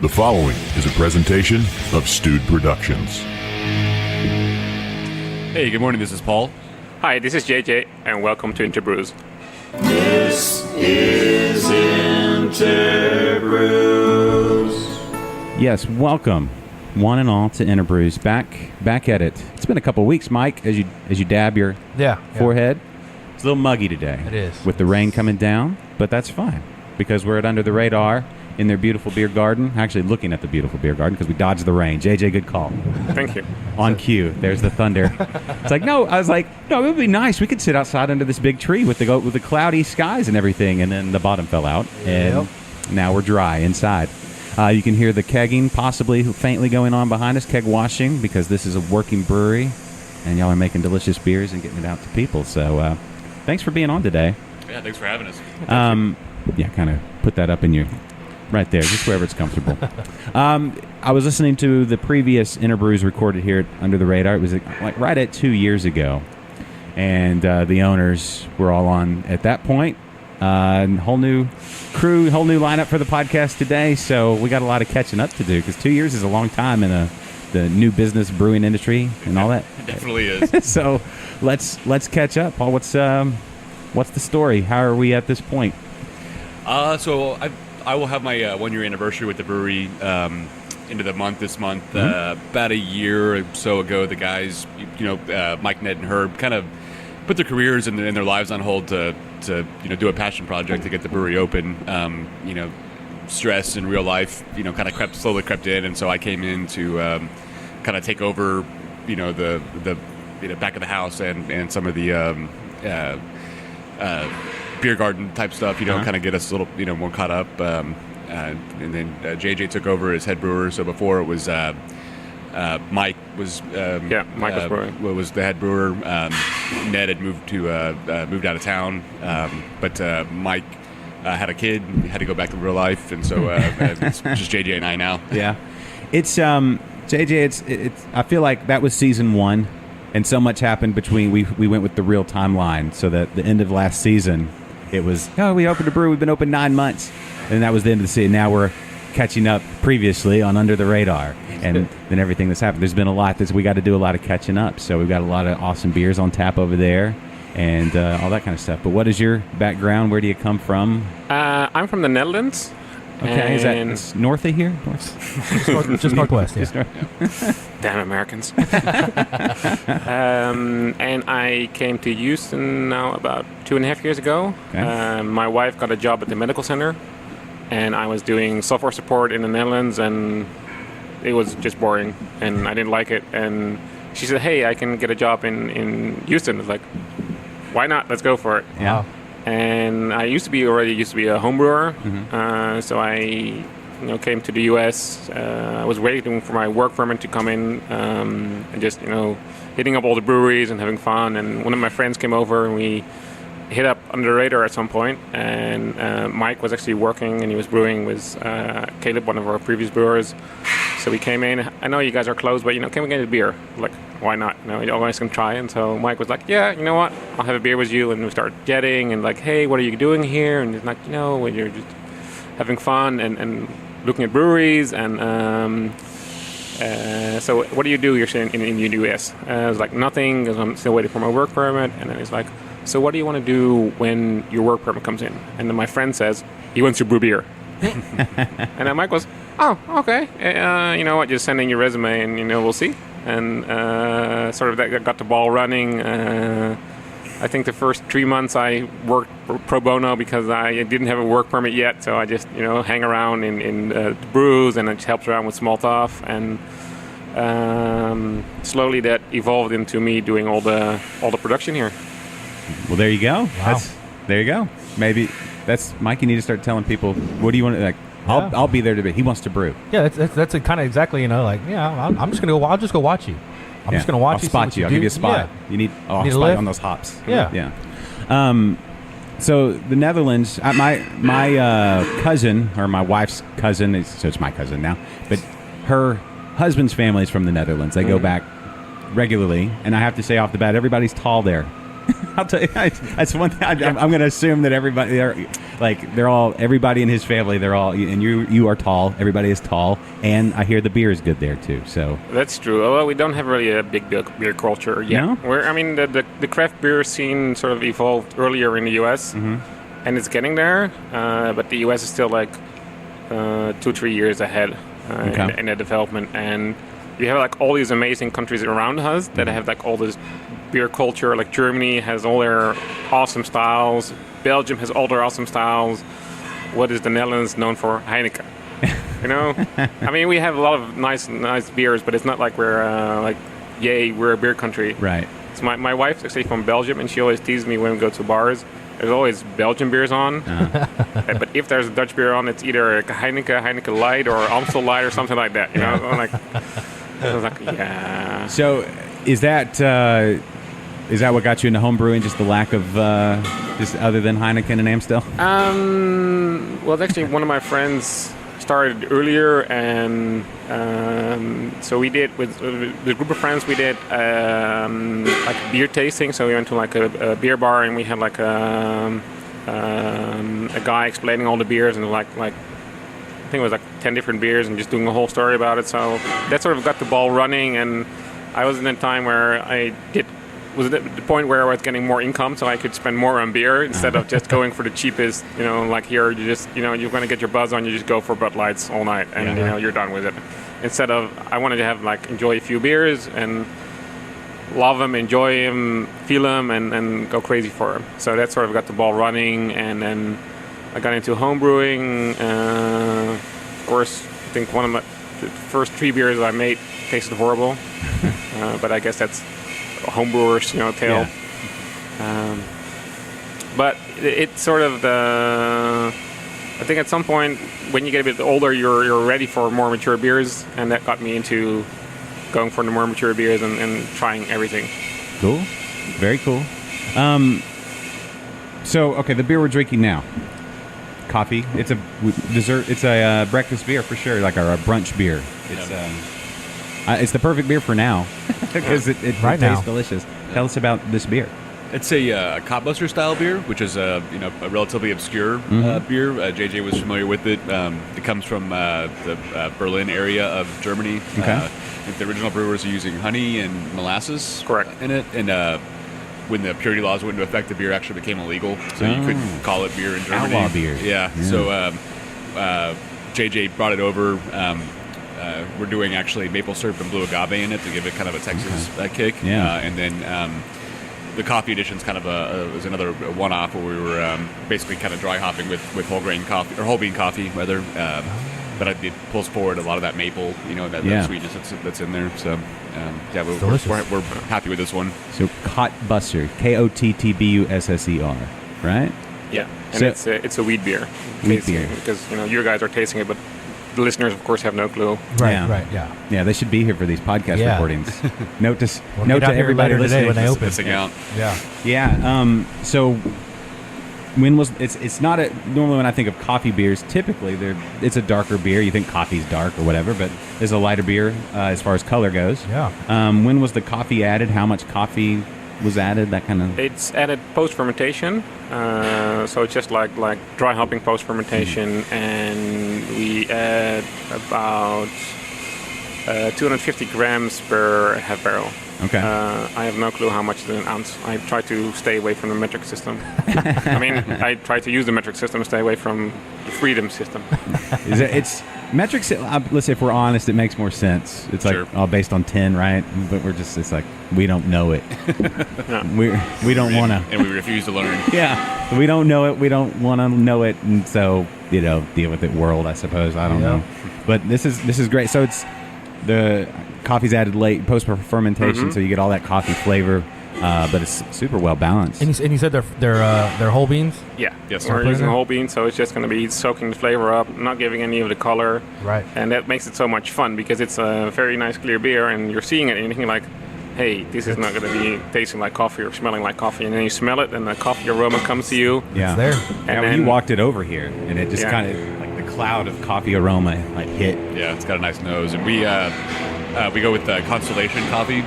The following is a presentation of Stewed Productions. Hey, good morning. This is Paul. Hi, this is JJ, and welcome to InterBrews. This is InterBrews. Yes, welcome, one and all, to InterBrews. Back at it. It's been a couple weeks, Mike, as you dab your forehead. It's a little muggy today. It is. With the rain coming down, but that's fine because we're at Under the Radar in their beautiful beer garden. Actually, looking at the beautiful beer garden because we dodged the rain. JJ, good call. Thank you. On cue. There's the thunder. It's like, no, I was like, no, it would be nice. We could sit outside under this big tree with the cloudy skies and everything, and then the bottom fell out, and now we're dry inside. You can hear the kegging possibly faintly going on behind us, keg washing, because this is a working brewery, and y'all are making delicious beers and getting it out to people. So thanks for being on today. Yeah, thanks for having us. Yeah, kind of put that up in you. Right there, just wherever it's comfortable. I was listening to the previous InterBrews recorded here at Under the Radar. It was like right at 2 years ago. And the owners were all on at that point. Whole new crew, whole new lineup for the podcast today. So we got a lot of catching up to do because 2 years is a long time in the new business brewing industry and all that. It definitely is. So let's catch up. Paul, what's the story? How are we at this point? So I will have my 1 year anniversary with the brewery into the month this month. About a year or so ago, the guys, Mike, Ned, and Herb, kind of put their careers and their lives on hold to do a passion project to get the brewery open. Stress in real life, kind of slowly crept in, and so I came in to kind of take over, the back of the house and some of the beer garden type stuff, kind of get us a little, more caught up. And then JJ took over as head brewer. So before it was Mike was Mike was brewing. Was the head brewer. Ned had moved out of town, but Mike had a kid, had to go back to real life, and so it's just JJ and I now. Yeah, it's JJ. It's. I feel like that was season one, and so much happened between. We went with the real timeline, so that the end of last season. It was, we opened a brewery. We've been open 9 months. And that was the end of the season. Now we're catching up previously on Under the Radar. And then everything that's happened. There's been a lot. We got to do a lot of catching up. So we've got a lot of awesome beers on tap over there and all that kind of stuff. But what is your background? Where do you come from? I'm from the Netherlands. Okay, is that north of here? Just northwest, yeah. Damn Americans. And I came to Houston now about 2.5 years ago. Okay. My wife got a job at the medical center, and I was doing software support in the Netherlands, and it was just boring, and I didn't like it. And she said, hey, I can get a job in Houston. I was like, why not? Let's go for it. Yeah. Wow. And I used to be a home brewer, so I came to the U.S. I was waiting for my work permit to come in, and just hitting up all the breweries and having fun. And one of my friends came over, and we hit up Under the Radar at some point. And Mike was actually working, and he was brewing with Caleb, one of our previous brewers. So we came in. I know you guys are closed, but can we get a beer? Like, why not? You guys can try. And so Mike was like, yeah, you know what? I'll have a beer with you. And we started chatting and like, hey, what are you doing here? And he's like, when you're just having fun and looking at breweries. And so what do you do? You're in the U.S. I was like, nothing, because I'm still waiting for my work permit. And then he's like, so what do you want to do when your work permit comes in? And then my friend says, he wants to brew beer. And then Mike was, oh, okay. Just send in your resume and, we'll see. And sort of that got the ball running. I think the first 3 months I worked pro bono because I didn't have a work permit yet. So I just, hang around in the brews and I just helped around with small stuff. And slowly that evolved into me doing all the production here. Well, there you go. Wow. There you go. Maybe that's Mike. You need to start telling people, what do you want to like? I'll be there to be. He wants to brew. Yeah, that's kind of exactly, I'm just gonna go. I'll just go watch you. I'm just gonna watch I'll you. Spot you. I'll give you a spot. Yeah. You need a spot on those hops. Yeah. Yeah. So the Netherlands. My cousin or my wife's cousin. So it's my cousin now, but her husband's family is from the Netherlands. They go back regularly, and I have to say off the bat, everybody's tall there. I'll tell you, that's one thing. I'm going to assume that everybody like everybody in his family, they're all, and you are tall. Everybody is tall, and I hear the beer is good there too. So That's true. Although we don't have really a big beer culture yet. No? The craft beer scene sort of evolved earlier in the U.S. And it's getting there, but the U.S. is still like 2-3 years ahead in the development. And you have like all these amazing countries around us that have like all this beer culture. Like Germany has all their awesome styles. Belgium has all their awesome styles. What is the Netherlands known for? Heineken. You know, I mean, we have a lot of nice beers, but it's not like we're we're a beer country. right. So my wife's actually from Belgium, and she always teases me when we go to bars. There's always Belgian beers on, but if there's a Dutch beer on, it's either a Heineken Light, or Amstel Light, or something like that. You know, I was like, yeah. So is that what got you into homebrewing? Just the lack of just other than Heineken and Amstel? Well, actually, one of my friends started earlier, and so we did with the group of friends. We did like beer tasting. So we went to like a beer bar, and we had like a guy explaining all the beers, and like I think it was like 10 different beers, and just doing a whole story about it. So that sort of got the ball running, and I was in a time where was at the point where I was getting more income, so I could spend more on beer instead of just going for the cheapest. You know, like here, you just, you know, you're going to get your buzz on, you just go for Bud Lights all night, and you know, you're done with it. Instead of, I wanted to have like enjoy a few beers and love them, enjoy them, feel them, and go crazy for them. So that sort of got the ball running, and then I got into home brewing. Of course, I think one of the first 3 beers I made tasted horrible, but I guess that's homebrewers, you know, tale. Yeah. But it's sort of I think at some point when you get a bit older, you're ready for more mature beers, and that got me into going for the more mature beers and trying everything. Cool. Very cool. So, okay, the beer we're drinking now, coffee. It's a dessert. It's a breakfast beer for sure, like a brunch beer. It's the perfect beer for now because it tastes delicious. Tell us about this beer. It's a Copbuster style beer, which is a relatively obscure beer. JJ was familiar with it. It comes from the Berlin area of Germany. Okay. I think the original brewers are using honey and molasses in it. And when the purity laws went into effect, the beer actually became illegal, so you couldn't call it beer in Germany. Outlaw beer. Yeah. So JJ brought it over. We're doing actually maple syrup and blue agave in it to give it kind of a Texas kick. Yeah. And then the coffee edition is kind of was another one-off where we were basically kind of dry hopping with whole grain coffee, or whole bean coffee rather. But it pulls forward a lot of that maple, that sweetness that's in there. So we're happy with this one. So Kottbusser, Kottbusser, right? Yeah, and so, it's a wheat beer. Wheat beer, because you guys are tasting it, but the listeners, of course, have no clue. Right. Yeah, they should be here for these podcast recordings. Note to everybody later listening. today when they open. Missing out. Yeah. So when was it's not normally when I think of coffee beers, typically it's a darker beer. You think coffee's dark or whatever, but it's a lighter beer as far as color goes. Yeah. When was the coffee added? How much coffee was added? That kind of. It's added post fermentation, so it's just like dry hopping post fermentation, and we add about 250 grams per half barrel. Okay. I have no clue how much is in an ounce. I try to stay away from the metric system. I mean, I try to use the metric system, stay away from the freedom system. It's metric. Let's say if we're honest, it makes more sense. It's like all based on 10, right? But it's like we don't know it. We don't want to, and we refuse to learn. Yeah, we don't know it. We don't want to know it, and so deal with it. World, I suppose. I don't know. But this is great. So it's the coffee's added late post fermentation, so you get all that coffee flavor, but it's super well balanced. And you said they're whole beans. Yeah, yes, we're using whole beans, so it's just going to be soaking the flavor up, not giving any of the color. Right. And that makes it so much fun because it's a very nice clear beer, and you're seeing it and you're thinking like, hey, this is not going to be tasting like coffee or smelling like coffee, and then you smell it, and the coffee aroma comes to you. Yeah, it's there. And then you walked it over here, and it just kind of like the cloud of coffee aroma hit. Yeah, it's got a nice nose, and we go with Constellation Coffee.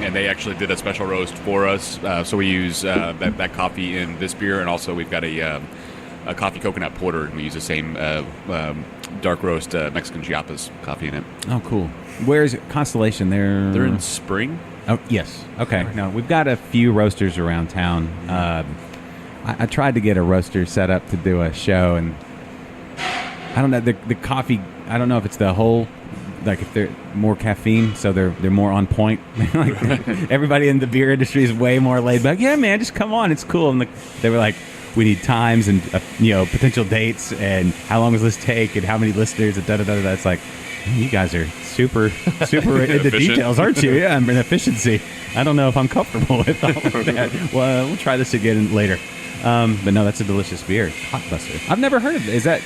And they actually did a special roast for us. So we use that coffee in this beer, and also we've got a a coffee coconut porter, and we use the same dark roast Mexican Chiapas coffee in it. Oh, cool. Where's Constellation? They're in Spring. Oh, yes. Okay. No, we've got a few roasters around town. I tried to get a roaster set up to do a show, and I don't know, the coffee, I don't know if it's the whole, like if they're more caffeine, so they're more on point. Like, everybody in the beer industry is way more laid back. Yeah, man, just come on, it's cool. And they were like, we need times and potential dates and how long does this take and how many listeners and da-da-da-da. It's like, you guys are super into details, aren't you? Yeah, I'm in efficiency. I don't know if I'm comfortable with all of that. Well, we'll try this again later. But no, that's a delicious beer. Hot Buster. I've never heard of it. Is that...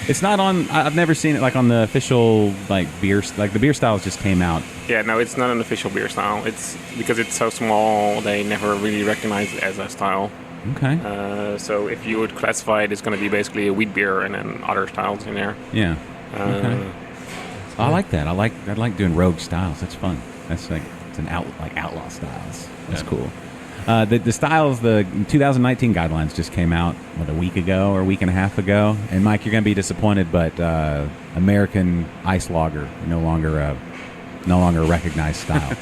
It's not on... I've never seen it like on the official like beer... Like the beer styles just came out. Yeah, no, it's not an official beer style. It's because it's so small, they never really recognize it as a style. Okay. So if you would classify it, it's going to be basically a wheat beer and then other styles in there. Yeah. Okay. I like that. I like doing rogue styles. That's fun. That's like it's an outlaw styles. That's cool. The styles, the 2019 guidelines just came out a week ago or a week and a half ago. And Mike, you're going to be disappointed, but American Ice Lager no longer a recognized style.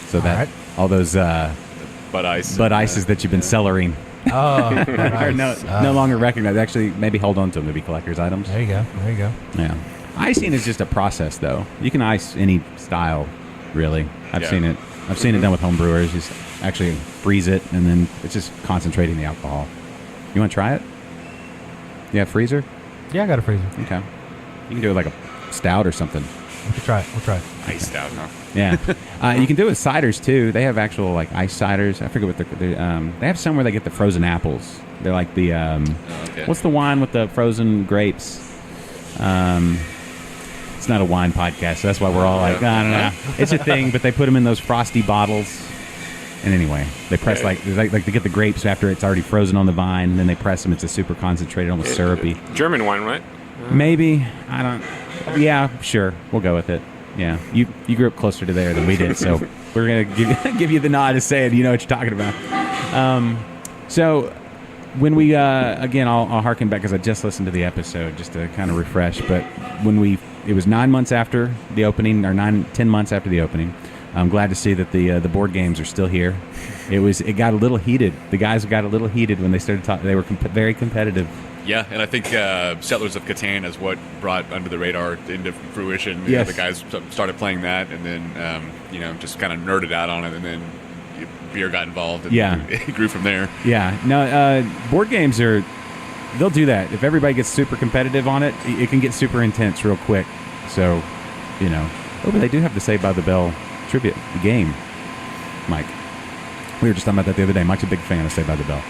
So all those Bud Ice Ices that you've been cellaring are no longer recognized. Actually, maybe hold on to them to be collector's items. There you go. Yeah. Icing is just a process, though. You can ice any style, really. I've seen it done with home brewers. Just actually freeze it, and then it's just concentrating the alcohol. You want to try it? You have a freezer? Yeah, I got a freezer. Okay. You can do it like a stout or something. We'll try it. Ice stout, huh? Yeah. You can do it with ciders, too. They have actual, like, ice ciders. I forget what they have some where they get the frozen apples. They're like the, what's the wine with the frozen grapes? It's not a wine podcast, so that's why we're all like, I don't know. It's a thing, but they put them in those frosty bottles. And anyway, they press like they get the grapes after it's already frozen on the vine, and then they press them. It's a super concentrated, almost syrupy. German wine, right? Maybe. I don't. Yeah, sure. We'll go with it. Yeah. You grew up closer to there than we did, so we're going to give you the nod as saying you know what you're talking about. So when we, again, I'll harken back because I just listened to the episode just to kind of refresh, but it was 9 months after the opening, or 10 months after the opening. I'm glad to see that the board games are still here. It got a little heated. The guys got a little heated when they started talking. They were very competitive. Yeah, and I think Settlers of Catan is what brought Under the Radar into fruition. Yes. The guys started playing that, and then just kind of nerded out on it, and then beer got involved, and it grew from there. Yeah, no, board games they'll do that. If everybody gets super competitive on it, it can get super intense real quick. So, but they do have the Saved by the Bell tribute, the game, Mike. We were just talking about that the other day. Mike's a big fan of Saved by the Bell.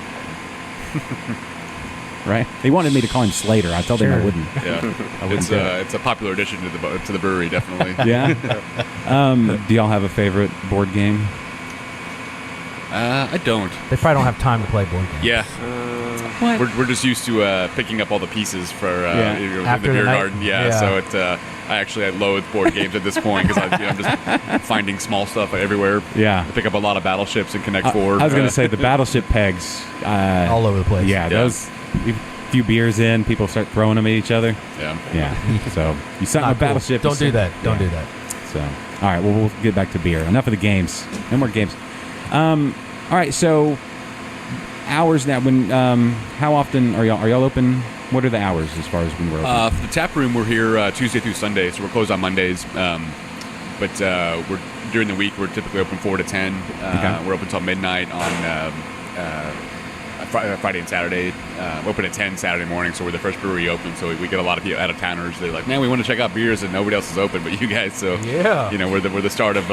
Right? They wanted me to call him Slater. I told them I wouldn't. Yeah, it's a popular addition to the brewery, definitely. Yeah. Do y'all have a favorite board game? I don't. They probably don't have time to play board games. Yeah. What? We're just used to picking up all the pieces for in the beer garden. Yeah. So I loathe board games at this point because I'm just finding small stuff everywhere. Yeah. I pick up a lot of battleships and Connect Four. I was going to say the battleship pegs. All over the place. Yeah, those. A few beers in, people start throwing them at each other. Yeah. So you set a battleship. Don't do that. Don't do that. So all right. Well, we'll get back to beer. Enough of the games. No more games. All right. So hours now. When how often are y'all open? What are the hours as far as when we're open? For the tap room, we're here Tuesday through Sunday, so we're closed on Mondays. But we're during the week we're typically open 4 to 10. We're open till midnight on Friday and Saturday. Open at 10 Saturday morning, so we're the first brewery open. So we get a lot of people out of towners. They're like, man, we want to check out beers, and nobody else is open but you guys. So we're the start of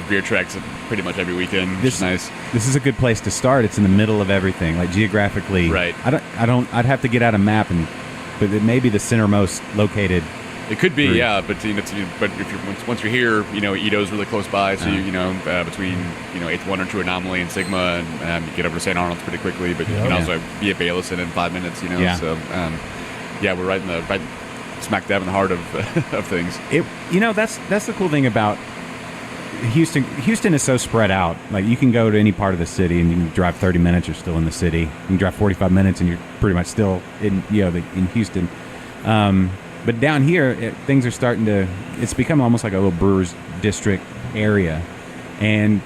beer treks pretty much every weekend. Which is nice. This is a good place to start. It's in the middle of everything, like geographically. Right. I'd have to get out a map but it may be the centermost located. It could be, yeah, but but if once you're here, Ito's really close by, so between 8th Wonder to Anomaly and Sigma, and you get over to St. Arnold's pretty quickly. But you can also be at Baylison in 5 minutes, So we're right smack dab in the heart of of things. That's the cool thing about Houston is so spread out. Like, you can go to any part of the city and you can drive 30 minutes, you're still in the city. You can drive 45 minutes and you're pretty much still in Houston. But down here, things are starting to. It's become almost like a little brewer's district area, and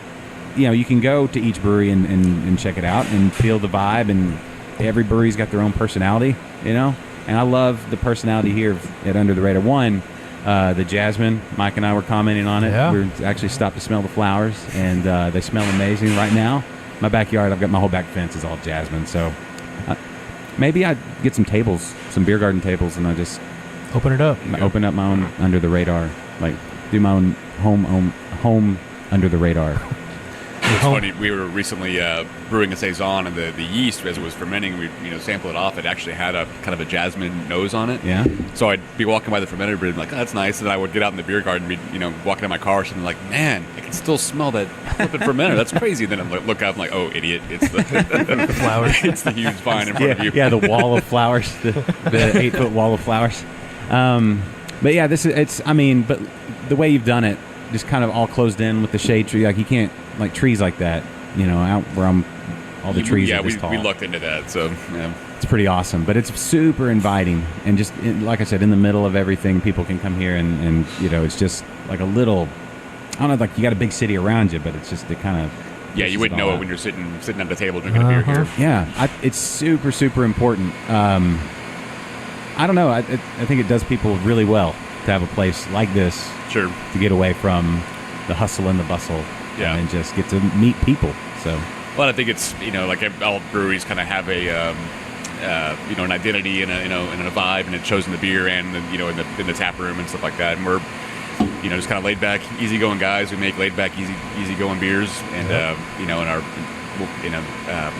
you can go to each brewery and check it out and feel the vibe. And every brewery's got their own personality, And I love the personality here at Under the Radar. One, the jasmine. Mike and I were commenting on it. Yeah. We actually stopped to smell the flowers, and they smell amazing right now. My backyard, I've got my whole back fence is all jasmine. So maybe I'd get some tables, some beer garden tables, and I just Open it up. open up my own Under the Radar, like do my own home Under the Radar. It's funny. We were recently brewing a saison, and the yeast, as it was fermenting, we sample it off. It actually had a kind of a jasmine nose on it. Yeah. So I'd be walking by the fermenter brew and be like, oh, that's nice. And I would get out in the beer garden, and be walking in my car, or something like, man, I can still smell that flipping fermenter. That's crazy. Then I look up, I'm like, oh, idiot! It's the Flowers. It's the huge vine in front of you. Yeah, the wall of flowers, the 8-foot wall of flowers. But yeah, but the way you've done it, just kind of all closed in with the shade tree, like you can't, like trees like that, out where all the trees are this tall. We looked into that, so yeah. It's pretty awesome, but it's super inviting, and just like I said, in the middle of everything, people can come here, and it's just like a little, I don't know, like you got a big city around you, but it's just it kind of. Yeah, you wouldn't know it when you're sitting at the table drinking a beer here. Yeah, it's super, super important. I don't know. I think it does people really well to have a place like this. Sure. To get away from the hustle and the bustle. Yeah. And just get to meet people. So. Well, I think it's like all breweries kind of have a an identity and a vibe, and it shows in the beer and in the tap room and stuff like that. And we're just kind of laid back, easygoing guys who make laid back, easygoing beers, and and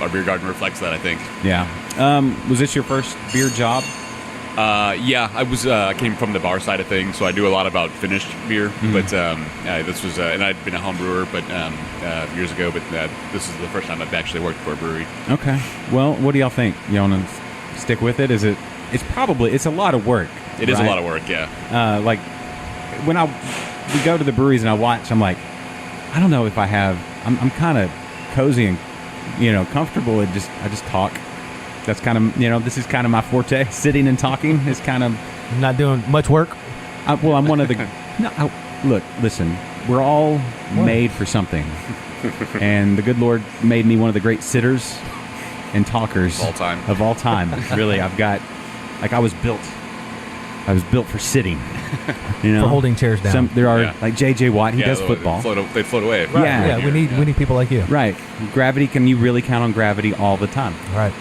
our beer garden reflects that, I think. Yeah. Was this your first beer job? Yeah, I came from the bar side of things, so I do a lot about finished beer. Mm-hmm. But this was, and I'd been a home brewer, but years ago. But this is the first time I've actually worked for a brewery. Okay. Well, what do y'all think? You want to stick with it? It's a lot of work. It is a lot of work. Yeah. Like when we go to the breweries and I watch, I'm like, I don't know if I have. I'm kind of cozy and comfortable, and I just talk. That's kind of, this is kind of my forte. Sitting and talking is kind of... Not doing much work? Well, I'm one of the... Look, listen, we're all made for something. And the good Lord made me one of the great sitters and talkers... Of all time. Really, I've got... Like, I was built for sitting. For holding chairs down. There are, like J.J. Watt, he does football. They float away. Right. Yeah, we need people like you. Right. Gravity, can you really count on gravity all the time? Right.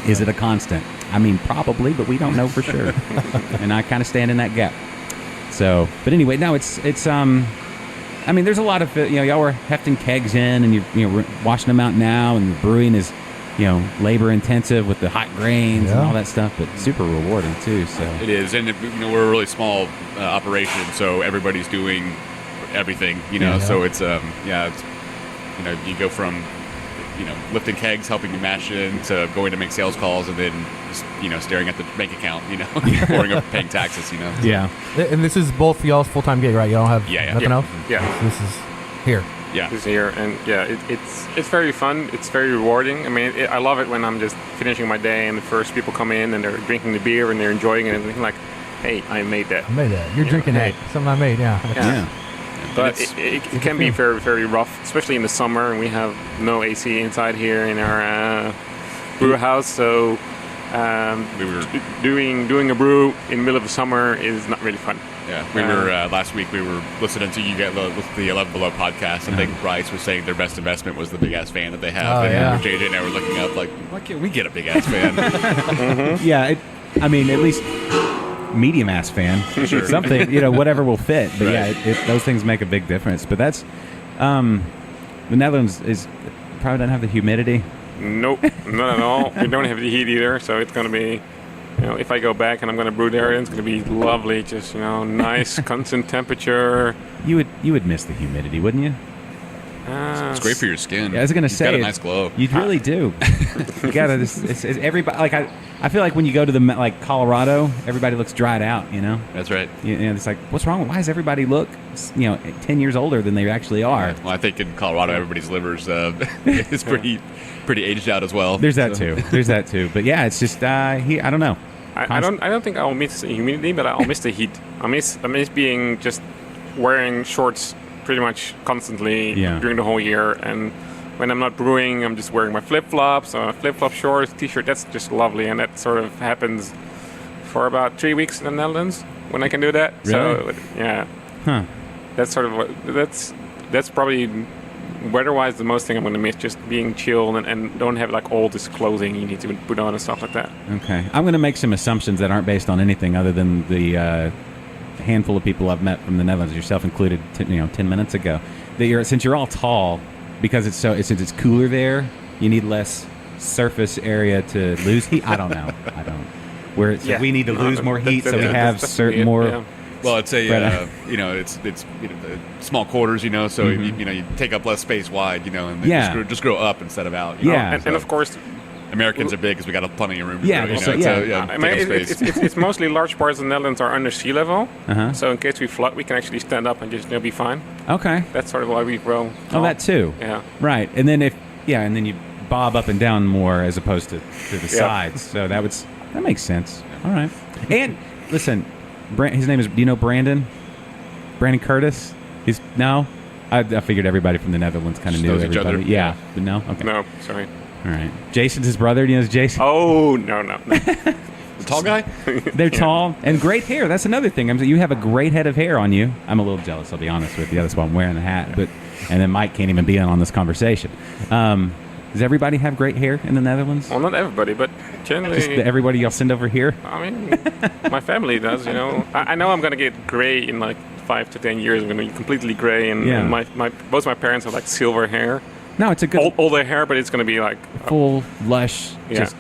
Is it a constant? I mean, probably, but we don't know for sure. And I kind of stand in that gap. So, but anyway, no, it's I mean, there's a lot of, y'all were hefting kegs in, and you're washing them out now, and the brewing is, labor intensive with the hot grains and all that stuff, but super rewarding too. So it is, and we're a really small operation, so everybody's doing everything. So it's you go from lifting kegs, helping you mash in, to going to make sales calls, and then just staring at the bank account, pouring up, paying taxes. Yeah. And this is both y'all's full-time gig, right? You don't have nothing else? Yeah. This is here. Yeah, this year, and it's very fun. It's very rewarding. I mean, I love it when I'm just finishing my day and the first people come in and they're drinking the beer and they're enjoying it and thinking like, "Hey, I made that." You're drinking that. Something I made. Yeah. But it can be very, very rough, especially in the summer, and we have no AC inside here in our brew house. So we were doing a brew in the middle of the summer is not really fun. Yeah, we were last week. We were listening to the 11 Below podcast, and I think Bryce was saying their best investment was the big ass fan that they have. And JJ and I were looking up like, why can't we get a big ass fan? Mm-hmm. Yeah, I mean, at least medium ass fan, sure. Something whatever will fit. But right. Those things make a big difference. But that's the Netherlands probably doesn't have the humidity. Nope, not at all. We don't have the heat either, so it's going to be. If I go back and I'm going to brew there, it's going to be lovely. Just nice, constant temperature. You would miss the humidity, wouldn't you? It's great for your skin. Yeah, I was gonna You've say got a it- nice glow. You really do. You gotta. It's everybody. Like I feel like when you go to the like Colorado, everybody looks dried out. You know. That's right. You know, it's like, what's wrong? Why does everybody look, 10 years older than they actually are? Well, I think in Colorado, everybody's livers is pretty aged out as well. There's that too. There's that too. But yeah, it's just I don't know. I don't think I'll miss the humidity, but I'll miss the heat. I miss being just wearing shorts pretty much constantly during the whole year, and when I'm not brewing, I'm just wearing my flip-flops, flip-flop shorts, t-shirt. That's just lovely, and that sort of happens for about 3 weeks in the Netherlands when I can do that. Really? So yeah, that's sort of that's probably weather-wise the most thing I'm going to miss, just being chill and don't have like all this clothing you need to put on and stuff like that. Okay, I'm going to make some assumptions that aren't based on anything other than the handful of people I've met from the Netherlands, yourself included, 10 minutes ago. That since you're all tall, because since it's cooler there, you need less surface area to lose heat. I don't know. We need to lose more heat, so we have certain more. Yeah. Well, it's it's small quarters, so you take up less space wide, and just grow up instead out. And of course, Americans are big because we got plenty of room. Yeah, to grow, I mean, it's mostly large parts of the Netherlands are under sea level, so in case we flood, we can actually stand up and just be fine. Okay, that's sort of why we grow. Oh, that too. Yeah, right. And then and then you bob up and down more as opposed to the sides. So that makes sense. All right. And listen, his name is. Do you know Brandon? Brandon Curtis. I figured everybody from the Netherlands kind of knew Knows each everybody. other. Yeah, but no. Okay. No, sorry. All right. Jason's his brother. Do you know Jason? Oh, no. The tall guy? They're tall and great hair. That's another thing. You have a great head of hair on you. I'm a little jealous, I'll be honest with you. That's why I'm wearing the hat. And then Mike can't even be in on this conversation. Does everybody have great hair in the Netherlands? Well, not everybody, but generally... Just everybody y'all send over here? I mean, my family does, I know I'm going to get gray in like 5 to 10 years. I'm going to be completely gray. And both my parents have like silver hair. No, it's a good... older hair, but it's going to be like... full, lush, just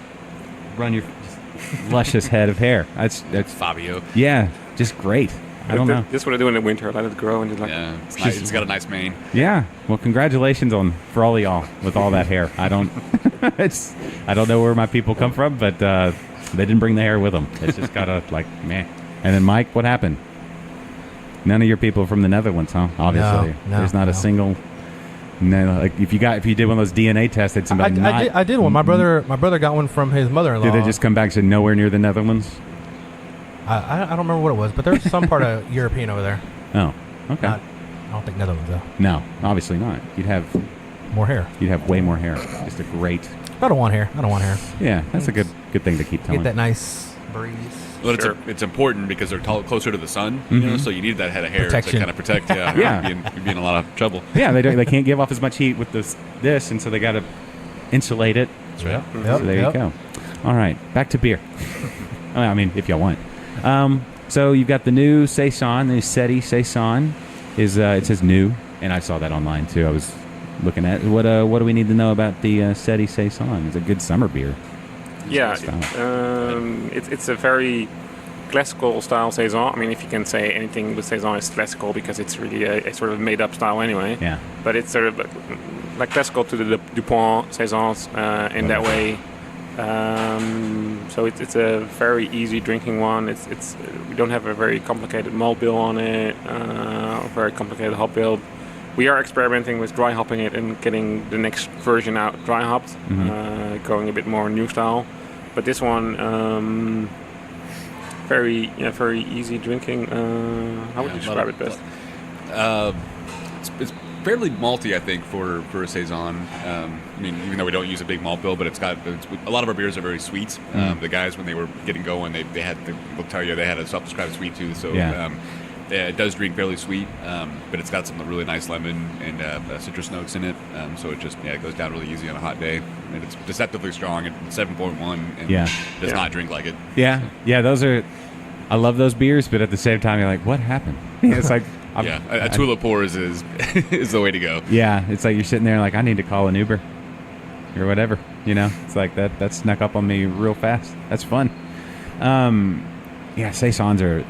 run your luscious head of hair. That's Fabio. Yeah, just great. I don't know. This is what I do in the winter. I let it grow and just like... Yeah, it's nice. It's got a nice mane. Yeah. Well, congratulations for all of y'all with all that hair. I don't know where my people come from, but they didn't bring the hair with them. It's just got a meh. And then Mike, what happened? None of your people from the Netherlands, huh? Obviously, there's not a single. No, like if you did one of those DNA tests, they'd somebody. I did one. My brother got one from his mother-in-law. Did they just come back and say nowhere near the Netherlands? I don't remember what it was, but there's some part of European over there. Oh, okay. I don't think Netherlands though. No, obviously not. You'd have more hair. You'd have way more hair. Just a great. I don't want hair. Yeah, that's a good thing to keep telling. Get that nice breeze. Well, it's important because they're closer to the sun, so you need that head of hair Protection. to kind of protect. You'd be in a lot of trouble. Yeah, they can't give off as much heat with this, and so they got to insulate it. That's right. So there you go. All right, back to beer. I mean, if y'all want. So you've got the new Saison, the new SETI Saison. It says new, and I saw that online too. I was looking at what do we need to know about the SETI Saison? It's a good summer beer. Yeah, it's a very classical style saison. I mean, if you can say anything with saison is classical because it's really a sort of made up style anyway. Yeah. But it's sort of like classical to the DuPont saisons in that way. So it's a very easy drinking one. It's we don't have a very complicated malt bill on it, very complicated hop build. We are experimenting with dry hopping it and getting the next version out dry hopped, going a bit more new style. But this one, very easy drinking. How would you describe it best? It's fairly malty, I think, for a saison. I mean, even though we don't use a big malt bill, but a lot of our beers are very sweet. The guys, when they were getting going, they'll tell you they had a self-described sweet tooth. So it does drink fairly sweet, but it's got some really nice lemon and citrus notes in it. So it goes down really easy on a hot day. And it's deceptively strong. It's 7.1 and does not drink like it. Yeah, those are. I love those beers, but at the same time, you're like, what happened? It's like. A tulip pours is the way to go. Yeah, it's like you're sitting there like, I need to call an Uber or whatever. It's like that snuck up on me real fast. That's fun. Saisons are.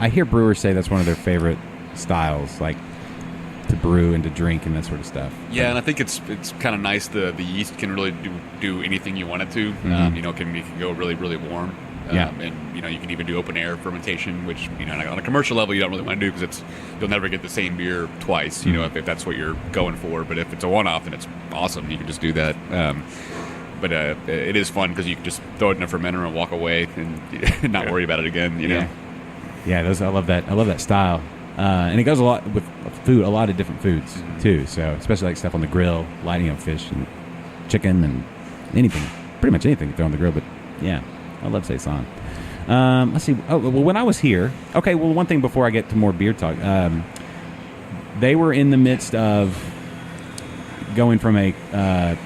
I hear brewers say that's one of their favorite styles. Like, to brew and to drink and that sort of stuff. Yeah, and I think it's kind of nice. The yeast can really do anything you want it to. Mm-hmm. It can go really, really warm. Yeah. And you can even do open air fermentation, which on a commercial level you don't really want to do because you'll never get the same beer twice. If that's what you're going for. But if it's a one-off, then it's awesome. You can just do that. But it is fun because you can just throw it in a fermenter and walk away and not worry about it again. Yeah, those I love that. I love that style, and it goes a lot with food, a lot of different foods too. So especially like stuff on the grill, lighting fish and chicken and anything, pretty much anything you throw on the grill. But yeah, I love saison. Let's see. Oh well, when I was here, okay. Well, one thing before I get to more beer talk, they were in the midst of going from a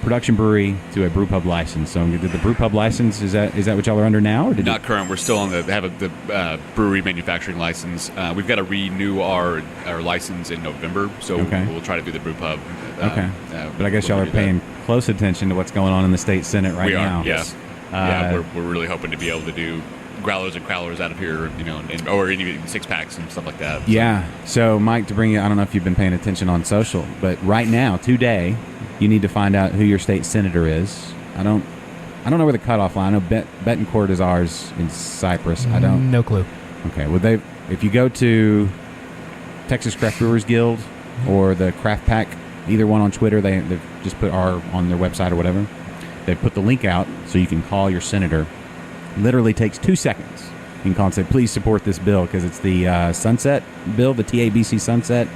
production brewery to a brew pub license. So did the brew pub license, is that what y'all are under now? Or Not current. We're still on the brewery manufacturing license. We've got to renew our license in November, so we'll try to do the brew pub. But I guess y'all are paying close attention to what's going on in the state Senate right now. Yes. We're really hoping to be able to do growlers and crowlers out of here, or even six packs and stuff like that. Yeah. So Mike, to bring you, I don't know if you've been paying attention on social, but right now, today, you need to find out who your state senator is. I don't know where the cutoff line. I know Betancourt is ours in Cyprus. I don't. No clue. Okay. Well, if you go to Texas Craft Brewers Guild or the Craft Pack, either one on Twitter, they've just put R on their website or whatever. They put the link out so you can call your senator. Literally takes 2 seconds. You can call and say, please support this bill, because it's the Sunset bill. The TABC Sunset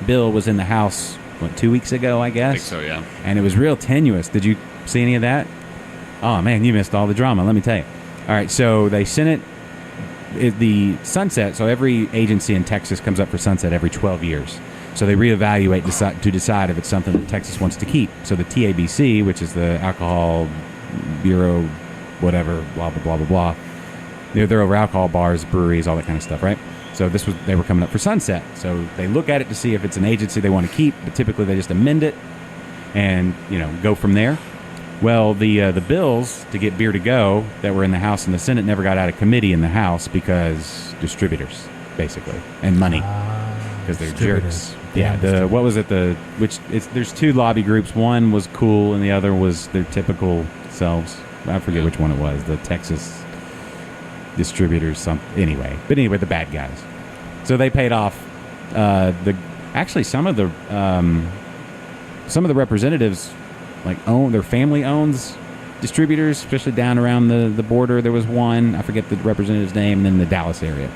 bill was in the House, 2 weeks ago, I guess? I think so, yeah. And it was real tenuous. Did you see any of that? Oh, man, you missed all the drama. Let me tell you. All right, so they sent the Sunset, so every agency in Texas comes up for Sunset every 12 years. So they reevaluate to decide if it's something that Texas wants to keep. So the TABC, which is the Alcohol Bureau, whatever, blah, blah, blah, blah, blah. They're over alcohol bars, breweries, all that kind of stuff, right? So they were coming up for Sunset. So they look at it to see if it's an agency they want to keep, but typically they just amend it and, go from there. Well, the bills to get beer to go that were in the House and the Senate never got out of committee in the House because distributors, basically, and money, because they're jerks. Yeah, what was it? There's two lobby groups. One was cool, and the other was their typical selves. I forget which one it was. The Texas distributors, Anyway, the bad guys. So they paid off. Some of the representatives their family owns distributors, especially down around the border. There was one, I forget the representative's name, and then the Dallas area.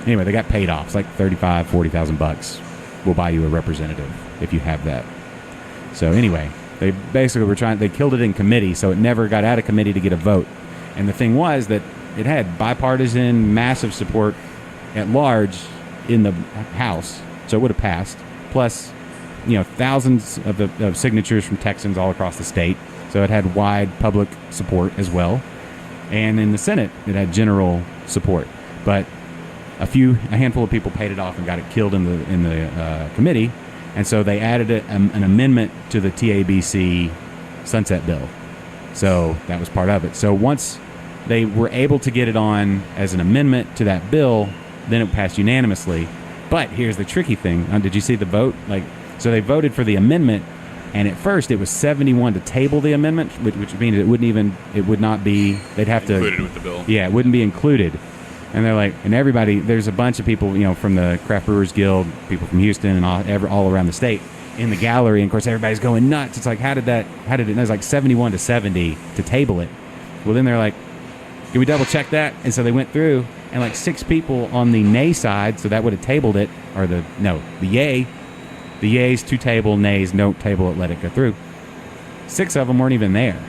Anyway, they got paid off. It's like $40,000. We'll buy you a representative if you have that. So anyway, they basically they killed it in committee, so it never got out of committee to get a vote. And the thing was that it had bipartisan, massive support at large in the House, so it would have passed. Plus, thousands of signatures from Texans all across the state, so it had wide public support as well. And in the Senate, it had general support, but a handful of people paid it off and got it killed in the committee, and so they added an amendment to the TABC Sunset bill. So that was part of it. So once they were able to get it on as an amendment to that bill, then it passed unanimously. But here's the tricky thing. Did you see the vote? So they voted for the amendment, and at first it was 71 to table the amendment, which means it would not be. They'd have to included with the bill. Yeah, it wouldn't be included. And they're and everybody, there's a bunch of people, from the Craft Brewers Guild, people from Houston and all around the state in the gallery. And of course, everybody's going nuts. It's how did it, it was 71 to 70 to table it. Well, then they're can we double check that? And so they went through, and 6 people on the nay side, so that would have tabled it, or the yay. The yays to table, nays don't table it, let it go through. 6 of them weren't even there,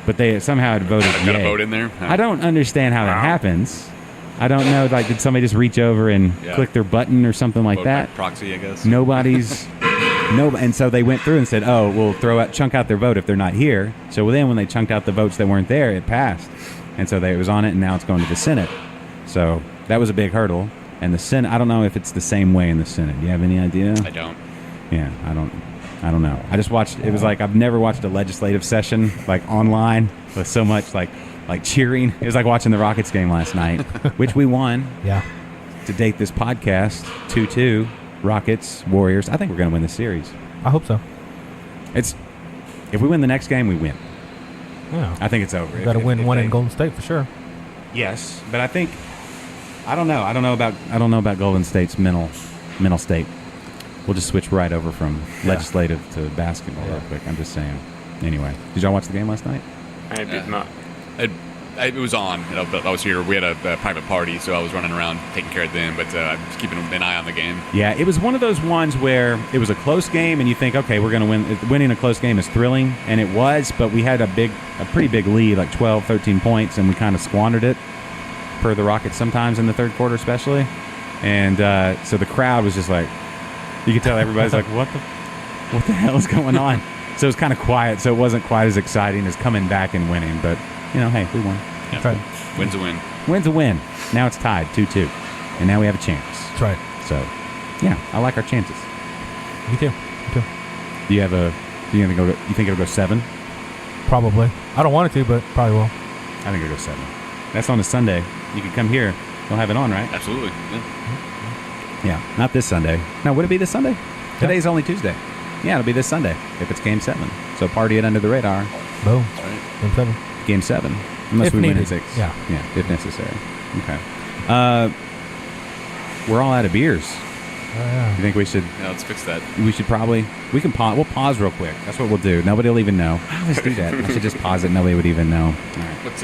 but they somehow had voted yay. Got a vote in there? I don't understand how that happens. I don't know, did somebody just reach over and click their button or something like vote that? by proxy, I guess. And so they went through and said, oh, we'll chunk out their vote if they're not here. So then when they chunked out the votes that weren't there, it passed. And so it was on it, and now it's going to the Senate. So that was a big hurdle. And the Senate, I don't know if it's the same way in the Senate. Do you have any idea? I don't. Yeah, I don't know. I just watched, it was I've never watched a legislative session, online, with so much, cheering. It was like watching the Rockets game last night, which we won. Yeah. To date this podcast, 2-2. Rockets, Warriors. I think we're going to win the series. I hope so. If we win the next game, we win. Yeah. I think it's over. Got to win if one they- in Golden State for sure. Yes, but I think I don't know. I don't know about Golden State's mental state. We'll just switch right over from legislative to basketball real quick. I'm just saying. Anyway, did y'all watch the game last night? I did not. It was on. But I was here. We had a private party, so I was running around taking care of them. But I'm just keeping an eye on the game. Yeah, it was one of those ones where it was a close game, and you think, okay, we're going to win. Winning a close game is thrilling, and it was. But we had a pretty big lead, like 12, 13 points, and we kind of squandered it. Per the Rockets, sometimes in the third quarter, especially, and so the crowd was just like, you could tell everybody's like, what the hell is going on? So it was kind of quiet, so it wasn't quite as exciting as coming back and winning. But hey, we won. Yeah. That's right. Win's a win. Win's a win. Now it's tied 2-2, and now we have a chance. That's right. So, yeah, I like our chances. Me too. Do you think it'll go 7? Probably. I don't want it to, but probably will. I think it'll go 7. That's on a Sunday. You can come here. You'll have it on, right? Absolutely. Yeah. Yeah. Not this Sunday. No, would it be this Sunday? Today's only Tuesday. Yeah, it'll be this Sunday if it's Game 7. So party it Under the Radar. Boom. That's right. Game 7. Game 7. Unless If we win needed. at 6. Yeah. Yeah, if necessary. Okay. We're all out of beers. Yeah. You think we should? Yeah, let's fix that. We can pause. We'll pause real quick. That's what we'll do. Nobody will even know. I always do that. I should just pause it. Nobody would even know. All right. What's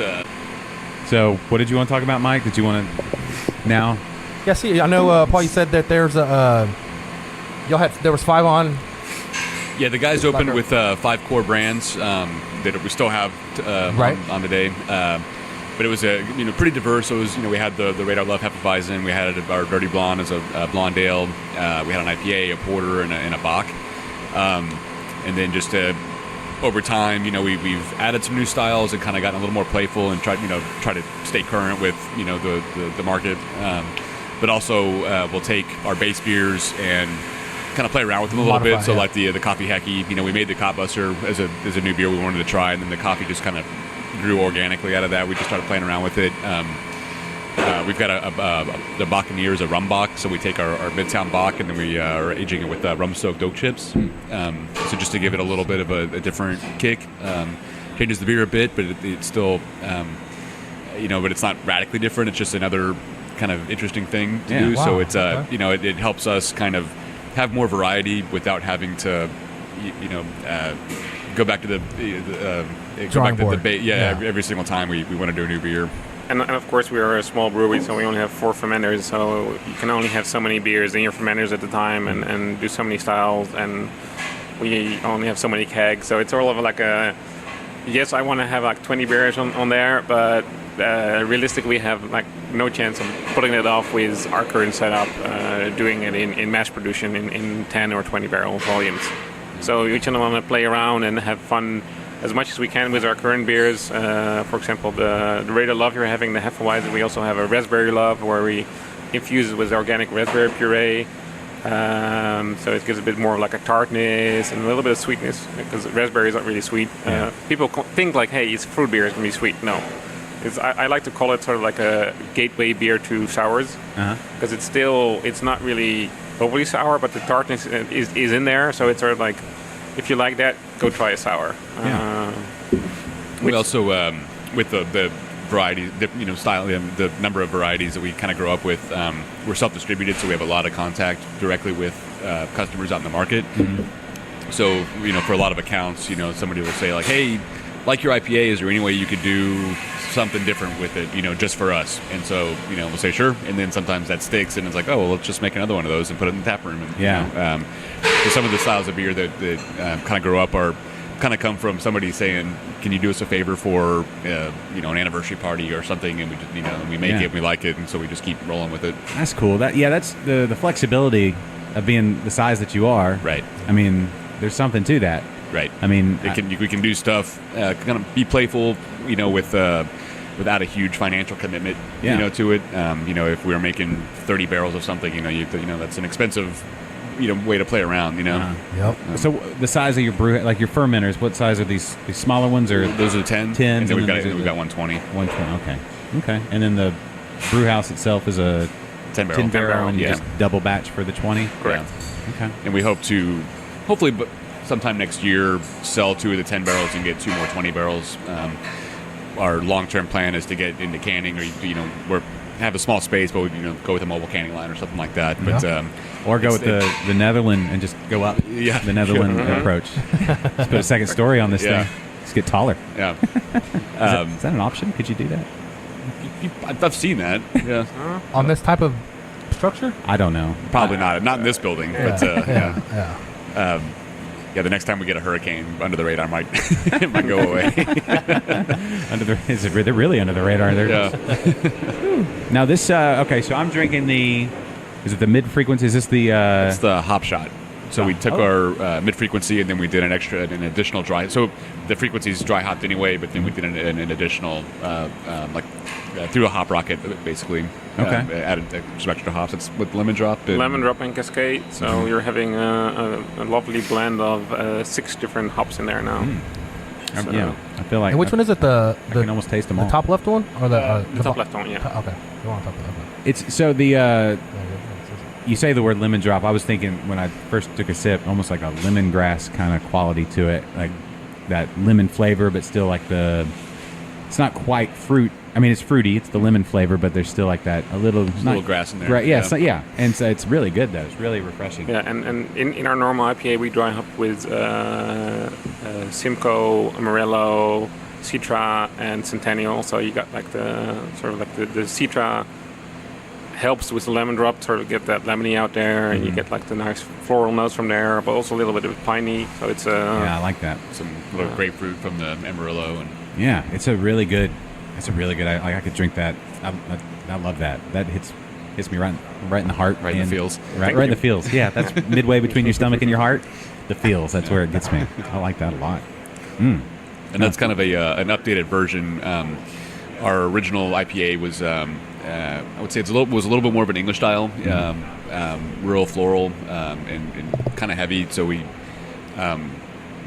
So, what did you want to talk about, Mike? Did you want to now? Yeah, see, I know, Paul, you said that there's there was 5 on. Yeah, the guys opened with 5 core brands that we still have Right. on the day. But it was pretty diverse. So it was, we had the Radar Love Hefeweizen, we had our Dirty Blonde as a blonde ale, we had an IPA, a porter, and a Bock. And then just over time, we've added some new styles and kind of gotten a little more playful and tried to stay current with the market. But also we'll take our base beers and kind of play around with them a little bit. So like the Coffee Hacky, we made the Cop Buster as a new beer we wanted to try, and then the coffee just kind of grew organically out of that. We just started playing around with it. We've got the Buccaneers, a rum Bock, so we take our Midtown Bock and then we are aging it with rum-soaked oak chips. So just to give it a little bit of a different kick. Changes the beer a bit, but it's still, but it's not radically different. It's just another kind of interesting thing to do. Wow. So it's, it helps us kind of have more variety without having to, go back to Drawing board. Every single time we want to do a new beer. And of course, we are a small brewery, so we only have 4 fermenters. So you can only have so many beers in your fermenters at the time, and do so many styles. And we only have so many kegs. So it's all of like yes, I want to have like 20 beers on there, but realistically, we have like no chance of pulling it off with our current setup, doing it in mass production in 10 or 20 barrel volumes. So we just want to play around and have fun as much as we can with our current beers. For example, the Radar Love, you're having the Hefeweizen. We also have a Raspberry Love where we infuse it with organic raspberry puree. So it gives a bit more of like a tartness and a little bit of sweetness, because raspberry is not really sweet. People think like, hey, it's fruit beer, it's going to be sweet. No. I like to call it sort of like a gateway beer to sours, because it's not really overly sour, but the tartness is in there. So it's sort of like, if you like that, go try a sour. We also, with the variety, style, the number of varieties that we kind of grow up with, we're self-distributed, so we have a lot of contact directly with customers out in the market. Mm-hmm. So, for a lot of accounts, somebody will say like, hey, like your IPA, is there any way you could do something different with it, just for us? And so, we'll say sure, and then sometimes that sticks, and it's like, oh, well, let's just make another one of those and put it in the tap room. And, so some of the styles of beer that kind of grow up kind of come from somebody saying, can you do us a favor for an anniversary party or something, and we just we make it and we like it, and so we just keep rolling with it. That's cool. That's the flexibility of being the size that you are. Right. I mean, there's something to that. Right. I mean, we can do stuff, kind of be playful, without a huge financial commitment, to it. If we were making 30 barrels of something, that's an expensive, way to play around, Yep. So the size of your brew, like your fermenters, what size are these smaller ones, or those are the 10? 10s, and then we've got those are 120. 120. Okay. And then the brew house itself is a 10 barrel. 10 barrel, and you yeah. just double batch for the 20? Correct. Okay. And we hope to, hopefully, sometime next year, sell 2 of the 10 barrels and get 2 more 20 barrels. Our long-term plan is to get into canning, or we're have a small space, but we go with a mobile canning line or something like that. But or go with the Netherland and just go up. Yeah, the Netherland approach. Just put a second story on this thing. Just get taller. Yeah. Is that an option? Could you do that? I've seen that. Yeah. On this type of structure? I don't know. Probably not. Not in this building. But Yeah. yeah, the next time we get a hurricane, Under the Radar might it might go away. They're really under the radar. Yeah. Now this okay, so I'm drinking is it the mid frequency? Is this the It's the hop shot. So we took our mid frequency and then we did an additional dry. So the frequency is dry hopped anyway, but then we did an additional through a hop rocket basically. Okay. Added some extra hops. It's with lemon drop. Lemon drop and cascade. So you're having a lovely blend of 6 different hops in there now. So yeah, I feel like And which one is it? I can almost taste them the all. top left one or the top left one, yeah. Okay, go on top left. Okay. It's so the you say the word lemon drop. I was thinking when I first took a sip, almost like a lemongrass kind of quality to it, like that lemon flavor, but still like it's not quite fruit. I mean, it's fruity. It's the lemon flavor, but there's still like that a little grass in there. Right? Yeah, and so it's really good though. It's really refreshing. Yeah, and in our normal IPA, we dry hop with Simcoe, Amarillo, Citra, and Centennial. So you got like the Citra helps with the lemon drop, sort of get that lemony out there, and you get like the nice floral notes from there, but also a little bit of piney. So it's yeah, I like that. Some little grapefruit from the Amarillo and Yeah, it's a really good. I could drink that. I love that. That hits me right in the heart. Right in the feels. Right in the feels. Yeah, that's midway between your stomach and your heart. The feels. That's where it gets me. I like that a lot. And that's kind of an updated version. Our original IPA was, I would say, was a little bit more of an English style, real floral and kind of heavy. So we.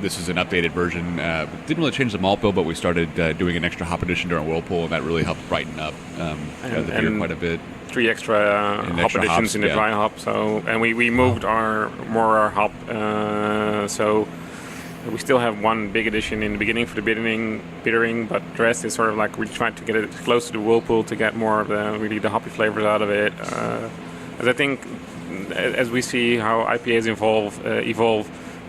This is an updated version. Didn't really change the malt bill, but we started doing an extra hop addition during Whirlpool, and that really helped brighten up the beer quite a bit. 3 extra hop additions hops, in the dry hop. So, and we moved our hop. So we still have 1 big addition in the beginning for the bittering, but the rest is sort of like we tried to get it close to the Whirlpool to get more of the hoppy flavors out of it. As I think, as we see how IPAs evolve.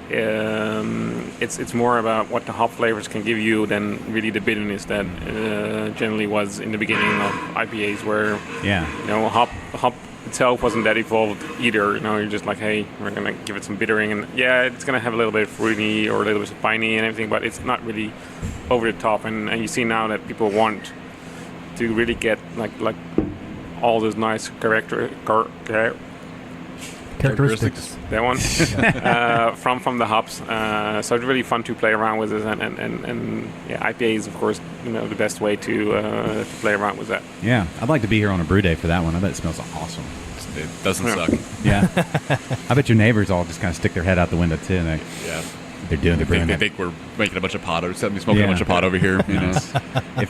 It's more about what the hop flavors can give you than really the bitterness that generally was in the beginning of IPAs, where hop itself wasn't that evolved either. You're just like, hey, we're gonna give it some bittering, and it's gonna have a little bit of fruity or a little bit of piney and everything, but it's not really over the top. And you see now that people want to really get like all those nice characteristics. That one from the hops. So it's really fun to play around with it, and IPA is of course the best way to play around with that. Yeah, I'd like to be here on a brew day for that one. I bet it smells awesome. It doesn't suck. Yeah, I bet your neighbors all just kind of stick their head out the window too. And they're doing the brewing. They think we're making a bunch of pot or something, smoking a bunch of pot over here. If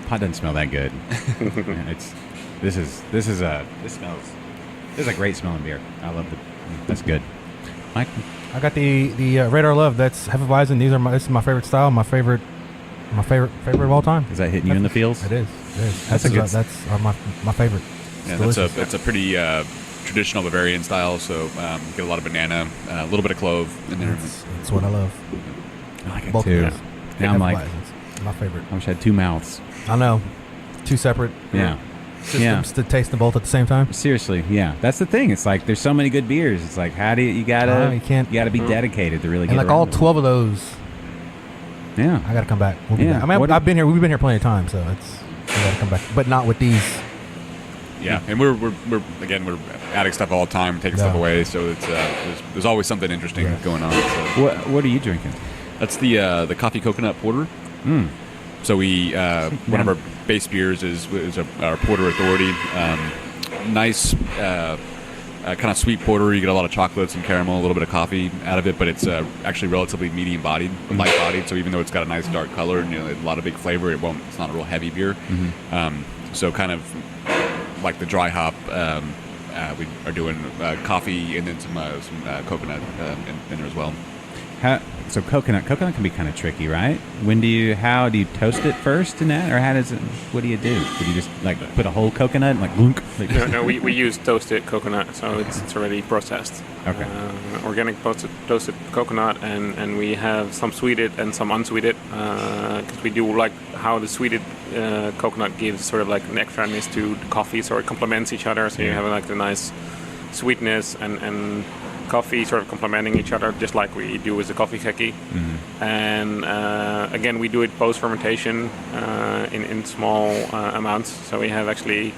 pot doesn't smell that good, this is a great smelling beer. I love it. That's good. Mike? I got the Radar Love. That's Hefeweizen. This is my favorite style. My favorite of all time. Is that hitting you in the feels? It is. That's my favorite. Yeah, that's a pretty traditional Bavarian style. So get a lot of banana, a little bit of clove in there. That's what I love. I like it Both too. Now I'm like, my favorite. I wish I had 2 mouths. I know, 2 separate. Yeah. Systems to taste them both at the same time. Seriously, yeah, that's the thing. It's like there's so many good beers. It's like how do you gotta be dedicated to really get and like all 12 of those. Yeah, I gotta come back. We'll be back. I mean, I've been here. We've been here plenty of times, so we gotta come back, but not with these. Yeah, and we're adding stuff all the time, taking stuff away. So it's there's always something interesting going on. So. What are you drinking? That's the coffee coconut porter. So we one of our base beers is our Porter Authority. Nice, kind of sweet porter. You get a lot of chocolates and caramel, a little bit of coffee out of it, but it's actually relatively medium-bodied, light-bodied. So even though it's got a nice dark color and a lot of big flavor, it's not a real heavy beer. So kind of like the dry hop. We are doing coffee and then some coconut in there as well. So coconut can be kind of tricky, right? How do you toast it first in that, or what do you do? Would you just like put a whole coconut and like glunk? No, we use toasted coconut, so it's already processed. Okay. Organic toasted coconut, and we have some sweetened and some unsweetened, because we do like how the sweetened coconut gives sort of like an extraness to the coffee, so it complements each other. So you have like the nice sweetness and coffee sort of complementing each other, just like we do with the coffee keki. Mm-hmm. And again, we do it post fermentation in small amounts. So we have actually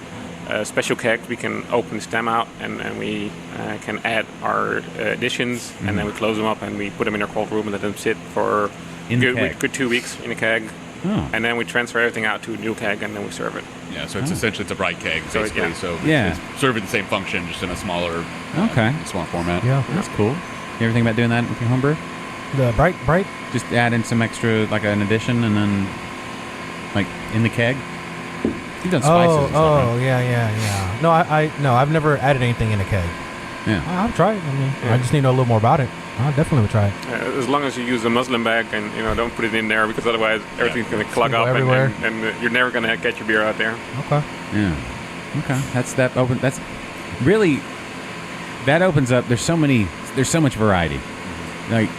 a special keg. We can open the stem out and we can add our additions, and then we close them up and we put them in our cold room and let them sit for good 2 weeks in a keg. Oh. And then we transfer everything out to a new keg and then we serve it. Yeah, so it's essentially it's a bright keg, So, basically. yeah. So Yeah. it's serving the same function, just in a smaller format. Yeah. That's cool. You ever think about doing that with your homebrew? The bright. Just add in some extra, like an addition, and then like in the keg. You've done spices. And stuff, right? Yeah. No, I've never added anything in a keg. Yeah. I'll try it. I mean, I just need to know a little more about it. I definitely would try it. As long as you use a muslin bag and don't put it in there, because otherwise everything's going to clog Go up everywhere. and you're never going to get your beer out there. Okay. Yeah. Okay. That's really, that opens up. There's so much variety. Like,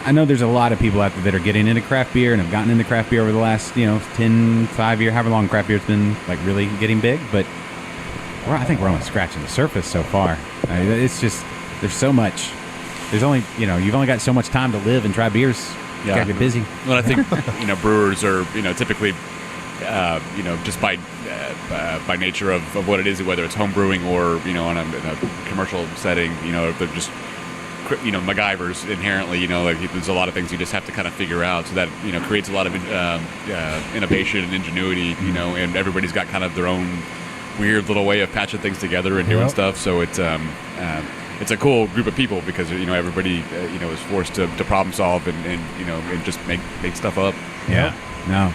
I know there's a lot of people out there that are getting into craft beer and have gotten into craft beer over the last, 10, 5 years, however long craft beer's been like really getting big. But I think we're only scratching the surface so far. It's just, there's so much. There's only, you've only got so much time to live and try beers. You gotta get busy. Well, I think brewers are typically just by nature of what it is, whether it's home brewing or in a commercial setting, they're just MacGyvers inherently. Like there's a lot of things you just have to kind of figure out. So that creates a lot of innovation and ingenuity. And everybody's got kind of their own weird little way of patching things together and doing stuff. So it's a cool group of people because everybody is forced to problem solve and just make stuff up. Yeah. No.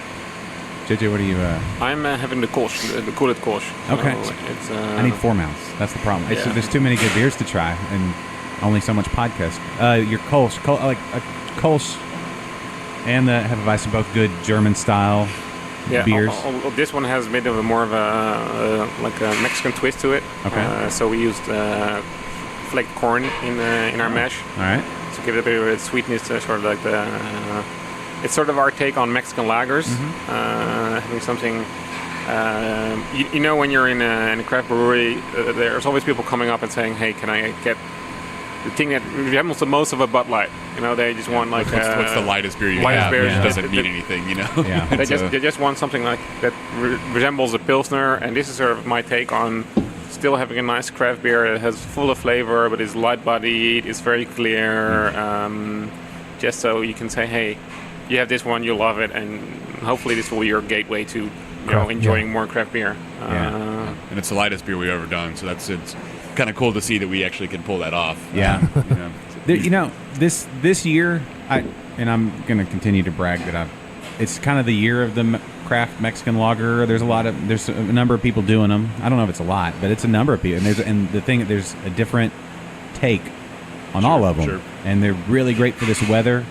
JJ, what are you? I'm having the Kolsch, the Cooled Kolsch. Okay. So it's, I need 4 mounts. That's the problem. Yeah. There's too many good beers to try and only so much podcast. Your Kolsch, like a Kolsch and the Hefeweizen, both good German style beers. This one has a bit of more of a Mexican twist to it. Okay. So we used flaked corn in our mash. All right. To give it a bit of a sweetness, sort of like it's sort of our take on Mexican lagers. Having something, when you're in a craft brewery, there's always people coming up and saying, "Hey, can I get the thing that resembles the most of a Bud Light?" They just want like what's the lightest beer you have? beer It doesn't mean anything, Yeah. They just want something like that resembles a Pilsner, and this is sort of my take on still having a nice craft beer that has full of flavor, but is light-bodied, is very clear, just so you can say, hey, you have this one, you'll love it, and hopefully this will be your gateway to enjoying more craft beer. And it's the lightest beer we've ever done, so it's kind of cool to see that we actually can pull that off. Yeah. This year, I'm going to continue to brag that it's kind of the year of the craft Mexican lager. There's a number of people doing them. I don't know if it's a lot, but it's a number of people. And there's a different take on all of them. Sure. And they're really great for this weather.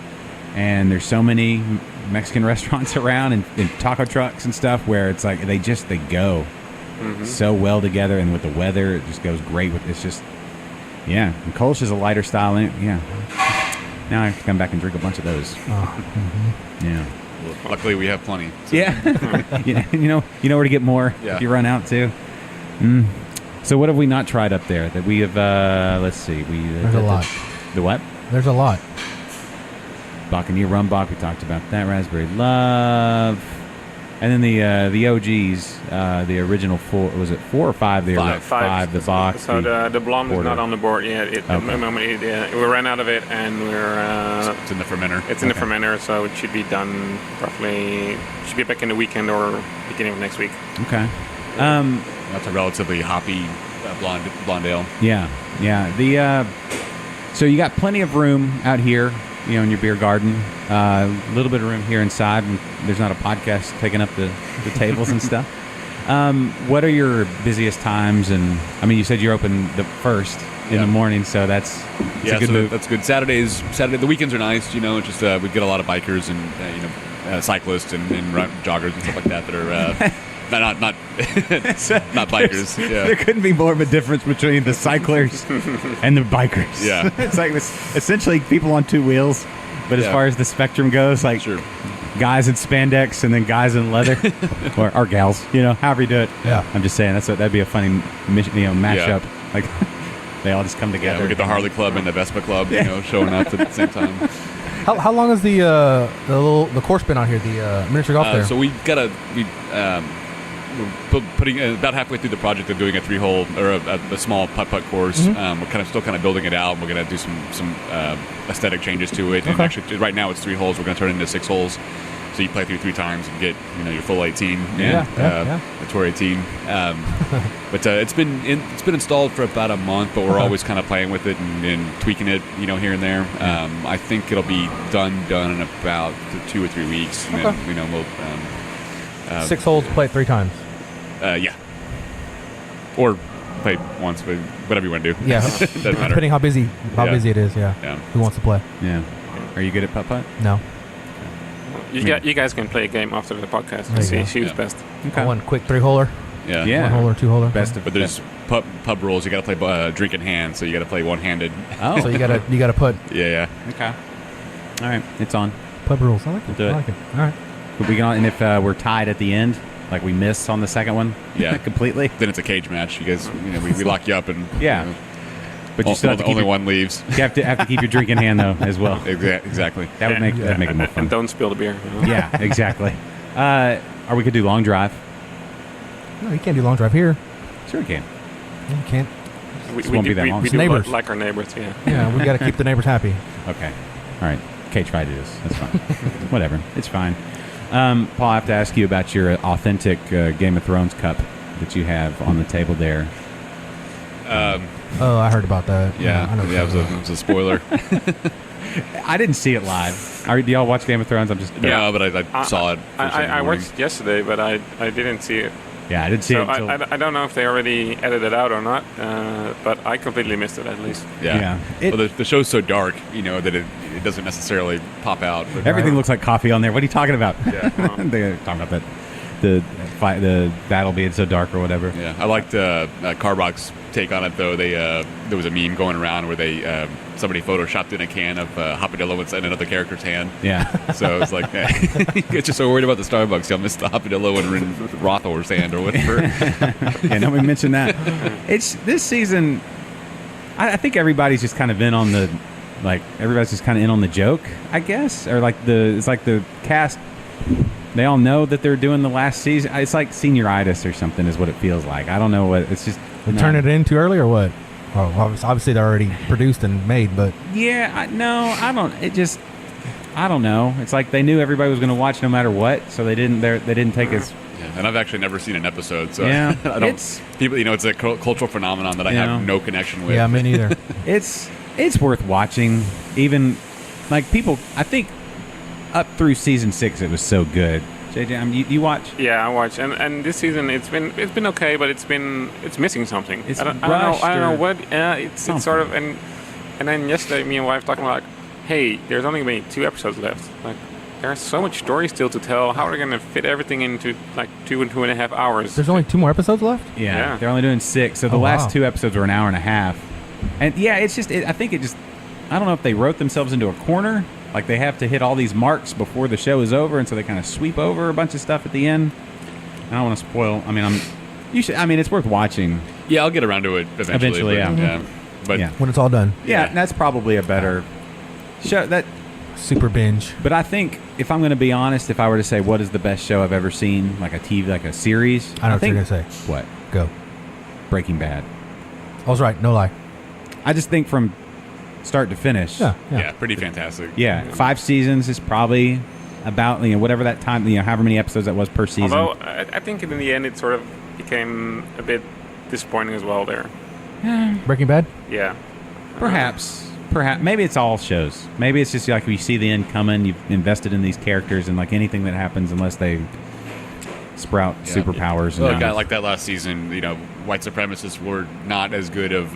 And there's so many Mexican restaurants around and taco trucks and stuff where it's like they go so well together. And with the weather, it just goes great. It's just, yeah. And Kolsch is a lighter style. Yeah. Now I have to come back and drink a bunch of those. Yeah. Well, luckily, we have plenty. So. Yeah. You know where to get more if you run out too. So what have we not tried up there that we have? Let's see. There's a lot. The what? There's a lot. Buccaneer Rum Bock. We talked about that. Raspberry Love. And then the OGs, the original 4, was it 4 or 5? Five. The Bock. So the blonde is not on the board yet. At the Okay. moment, we ran out of it, and It's in the fermenter. It's in the fermenter, so it should be done roughly. Should be back in the weekend or beginning of next week. Okay. That's a relatively hoppy blonde ale. Yeah. So you got plenty of room out here, in your beer garden. A little bit of room here inside. And there's not a podcast taking up the tables and stuff. What are your busiest times? And I mean, you said you're open the first in the morning, so that's a good move. That's good. Saturday, the weekends are nice. You know, just we get a lot of bikers and cyclists and joggers and stuff like that are. Not not bikers. Yeah. There couldn't be more of a difference between the cyclers and the bikers. Yeah. It's like essentially people on two wheels, but as far as the spectrum goes, like guys in spandex and then guys in leather, or gals, however you do it. Yeah. I'm just saying that'd be a funny mashup. Like they all just come together. Yeah, we get the Harley Club and the Vespa Club, showing up at the same time. How long is the course been out here? The miniature golf there. So we're putting about halfway through the project of doing a 3-hole or a small putt-putt course. Mm-hmm. We're still building it out. We're going to do some aesthetic changes to it. And actually, right now it's 3 holes. We're going to turn it into 6 holes. So you play through 3 times and get your full 18. Yeah. The Tour 18. But it's been installed for about a month. But we're always kind of playing with it and tweaking it, here and there. I think it'll be done in about 2 or 3 weeks. And then we'll 6 holes, play it 3 times. Yeah. Or play once, but whatever you want to do. Yeah. Doesn't matter. Depending how busy it is. Yeah. Who wants to play? Yeah. Are you good at putt-putt? No. You guys can play a game after the podcast to see who's best. Okay. One quick 3-holer. Yeah. 1-holer, 2-holer. But there's pub rules. You got to play drink in hand, so you got to play one-handed. Oh. So you gotta put. Yeah. Okay. All right. It's on. Pub rules. I like it. We'll do it. I like it. All right. But and if we're tied at the end, like we miss on the second one, completely, then it's a cage match. You guys, we lock you up and but you still have to only one leaves. You have to keep your drink in hand though as well. Exactly. That would make it more fun. And don't spill the beer. Yeah, exactly. Or we could do long drive. No, you can't do long drive here. Sure, we can. No, you can't. We won't be that long. We do Neighbors. like our neighbors. Yeah. Yeah, we got to keep the neighbors happy. Okay. All right. Cage fight it is. That's fine. Whatever. It's fine. Paul, I have to ask you about your authentic Game of Thrones cup that you have on the table there. I heard about that. Yeah, I know it was a spoiler. I didn't see it live. Do y'all watch Game of Thrones? I'm just no, but I saw it. I watched it yesterday, but I didn't see it. Yeah, I didn't see it. I don't know if they already edited it out or not, but I completely missed it at least. Yeah. Well, the show's so dark, that it doesn't necessarily pop out. But everything looks like coffee on there. What are you talking about? Yeah. They're talking about that. The battle being so dark or whatever. Yeah, I liked Carbach's take on it though. There was a meme going around where somebody photoshopped in a can of Hopadillo inside another character's hand. Yeah. So it's like, you get just so worried about the Starbucks, you'll miss the Hopadillo in Rothor's hand or whatever. Yeah, nobody mentioned that. It's this season. I think everybody's just kind of in on the, everybody's just kind of in on the joke, I guess, or it's like the cast. They all know that they're doing the last season. It's like senioritis or something is what it feels like. I don't know what. It's just. Turn it in too early or what? Oh, obviously they're already produced and made, but. Yeah, I don't. It just. I don't know. It's like they knew everybody was going to watch no matter what, so they didn't take us. Yeah, and I've actually never seen an episode, so yeah, I don't. People, it's a cultural phenomenon that I have no connection with. Yeah, me neither. It's worth watching. Even people, I think. Up through season 6, it was so good. JJ, you watch? Yeah, I watch, and this season it's been okay, but it's missing something. It's I don't know what. It's sort of and then yesterday, me and my wife talking about, hey, there's only going to be 2 episodes left. There's so much story still to tell. How are they going to fit everything into 2 and 2.5 hours? There's only 2 more episodes left. Yeah. They're only doing 6. So the last 2 episodes were an hour and a half, and yeah, it's just. I think it just. I don't know if they wrote themselves into a corner. Like they have to hit all these marks before the show is over, and so they kind of sweep over a bunch of stuff at the end. I don't want to spoil. I mean, it's worth watching. Yeah, I'll get around to it eventually. Yeah. But when it's all done. Yeah, that's probably a better show. That super binge. But I think if I'm going to be honest, if I were to say what is the best show I've ever seen, like a TV, like a series, I know what you're going to say. What? Go. Breaking Bad. I was right. No lie. I just think from start to finish. Yeah, pretty fantastic. Yeah, 5 seasons is probably about whatever that time, however many episodes that was per season. Although I think in the end it sort of became a bit disappointing as well there. Breaking Bad? Yeah. Perhaps maybe it's all shows. Maybe it's just like you see the end coming, you've invested in these characters, and like anything that happens, unless they sprout superpowers. Well, and a guy like that last season, white supremacists were not as good of